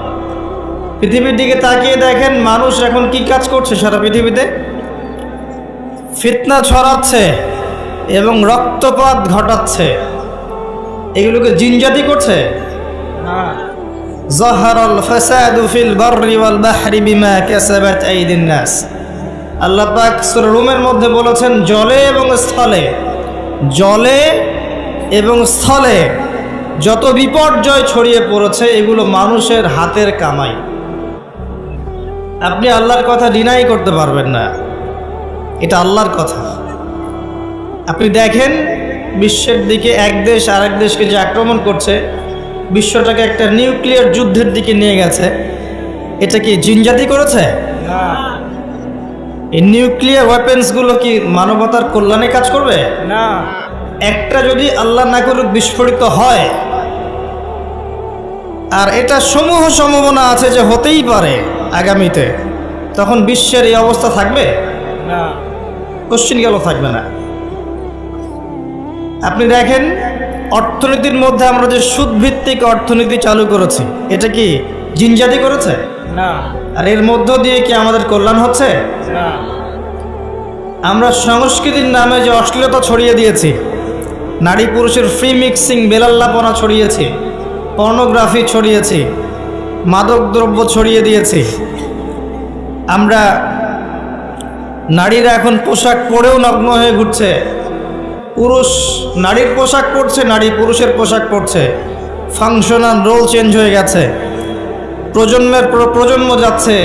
পৃথিবীর দিকে তাকিয়ে দেখেন মানুষ এখন কি কাজ করছে সারা পৃথিবীতে? ফিতনা ছড়াচ্ছে এবং রক্তপাত ঘটাচ্ছে। এগুলোকে জিনজাতি করছে। না। যাহারাল ফাসাদু ফিল বাররি ওয়াল বাহরি বিমা কাসাবাত আইদিন নাস। আল্লাহ পাক সূরা রুমের মধ্যে বলেছেন, জলে এবং স্থলে যত বিপর্যয় ছড়িয়ে পড়েছে এগুলো মানুষের হাতের কামাই। আপনি আল্লাহর কথা ডিনাই করতে পারবেন না, এটা আল্লাহর কথা। আপনি দেখেন বিশ্বের দিকে এক দেশ আরেক দেশকে যে আক্রমণ করছে, বিশ্বটাকে একটা নিউক্লিয়ার যুদ্ধের দিকে নিয়ে গেছে, এটা কি জিনজাতি করেছে? না। এই নিউক্লিয়ার ওয়েপেন্সগুলো কি মানবতার কল্যাণে কাজ করবে? না। একটা যদি আল্লাহ না করুক বিস্ফোরিত হয়, আর এটা সমূহ সম্ভাবনা আছে যে হতেই পারে আগামীতে, তখন বিশ্বের এই অবস্থা থাকবে? না। কোশ্চিন গেল থাকবে না। আপনি দেখেন অর্থনীতির মধ্যে আমরা যে সুদভিত্তিক অর্থনীতি চালু করেছি, এটা কি জিনজাতি করেছে? না। আর এর মধ্য দিয়ে কি আমাদের কল্যাণ হচ্ছে? না। আমরা সংস্কৃতির নামে যে অশ্লীলতা ছড়িয়ে দিয়েছি, নারী পুরুষের ফ্রি মিক্সিং বেলাল্লাপনা ছড়িয়েছি, পর্নোগ্রাফি ছড়িয়েছি, মাদকদ্রব্য ছড়িয়ে দিয়েছি, আমরা নারীরা এখন পোশাক পরেও নগ্ন হয়ে ঘুরছে, পুরুষ নারীর পোশাক পরছে, নারী পুরুষের পোশাক পরছে, ফাংশনাল রোল চেঞ্জ হয়ে গেছে, প্রজন্মের পর প্রজন্ম যাচ্ছে,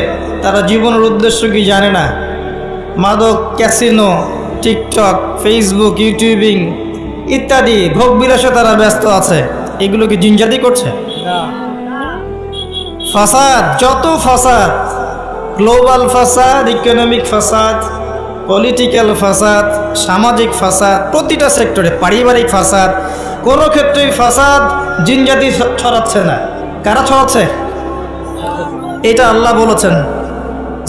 তারা জীবনের উদ্দেশ্য কি জানে না। মাদক, ক্যাসিনো, টিকটক, ফেসবুক, ইউটিউবিং ইত্যাদি ভোগবিলাসে তারা ব্যস্ত আছে। এগুলো কি জিনজাতি করছে? না। ফাসাদ, যত ফাসাদ, গ্লোবাল ফাসাদ, ইকোনমিক ফাসাদ, পলিটিক্যাল ফাসাদ, সামাজিক ফাসাদ, প্রতিটা সেক্টরে, পারিবারিক ফাসাদ, কোনো ক্ষেত্রেই ফাসাদ জিনজাতি ছড়াচ্ছে না। কারা ছড়াচ্ছে? এটা আল্লাহ বলেছেন,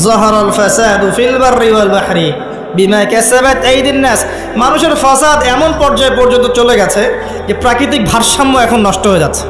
যাহারাল ফাসাদু ফিল বাররি ওয়াল বাহরি বিমা কাসাবাত আইদিন নাস। মানুষের ফাসাদ এমন পর্যায়ে পর্যন্ত চলে গেছে যে প্রাকৃতিক ভারসাম্য এখন নষ্ট হয়ে যাচ্ছে।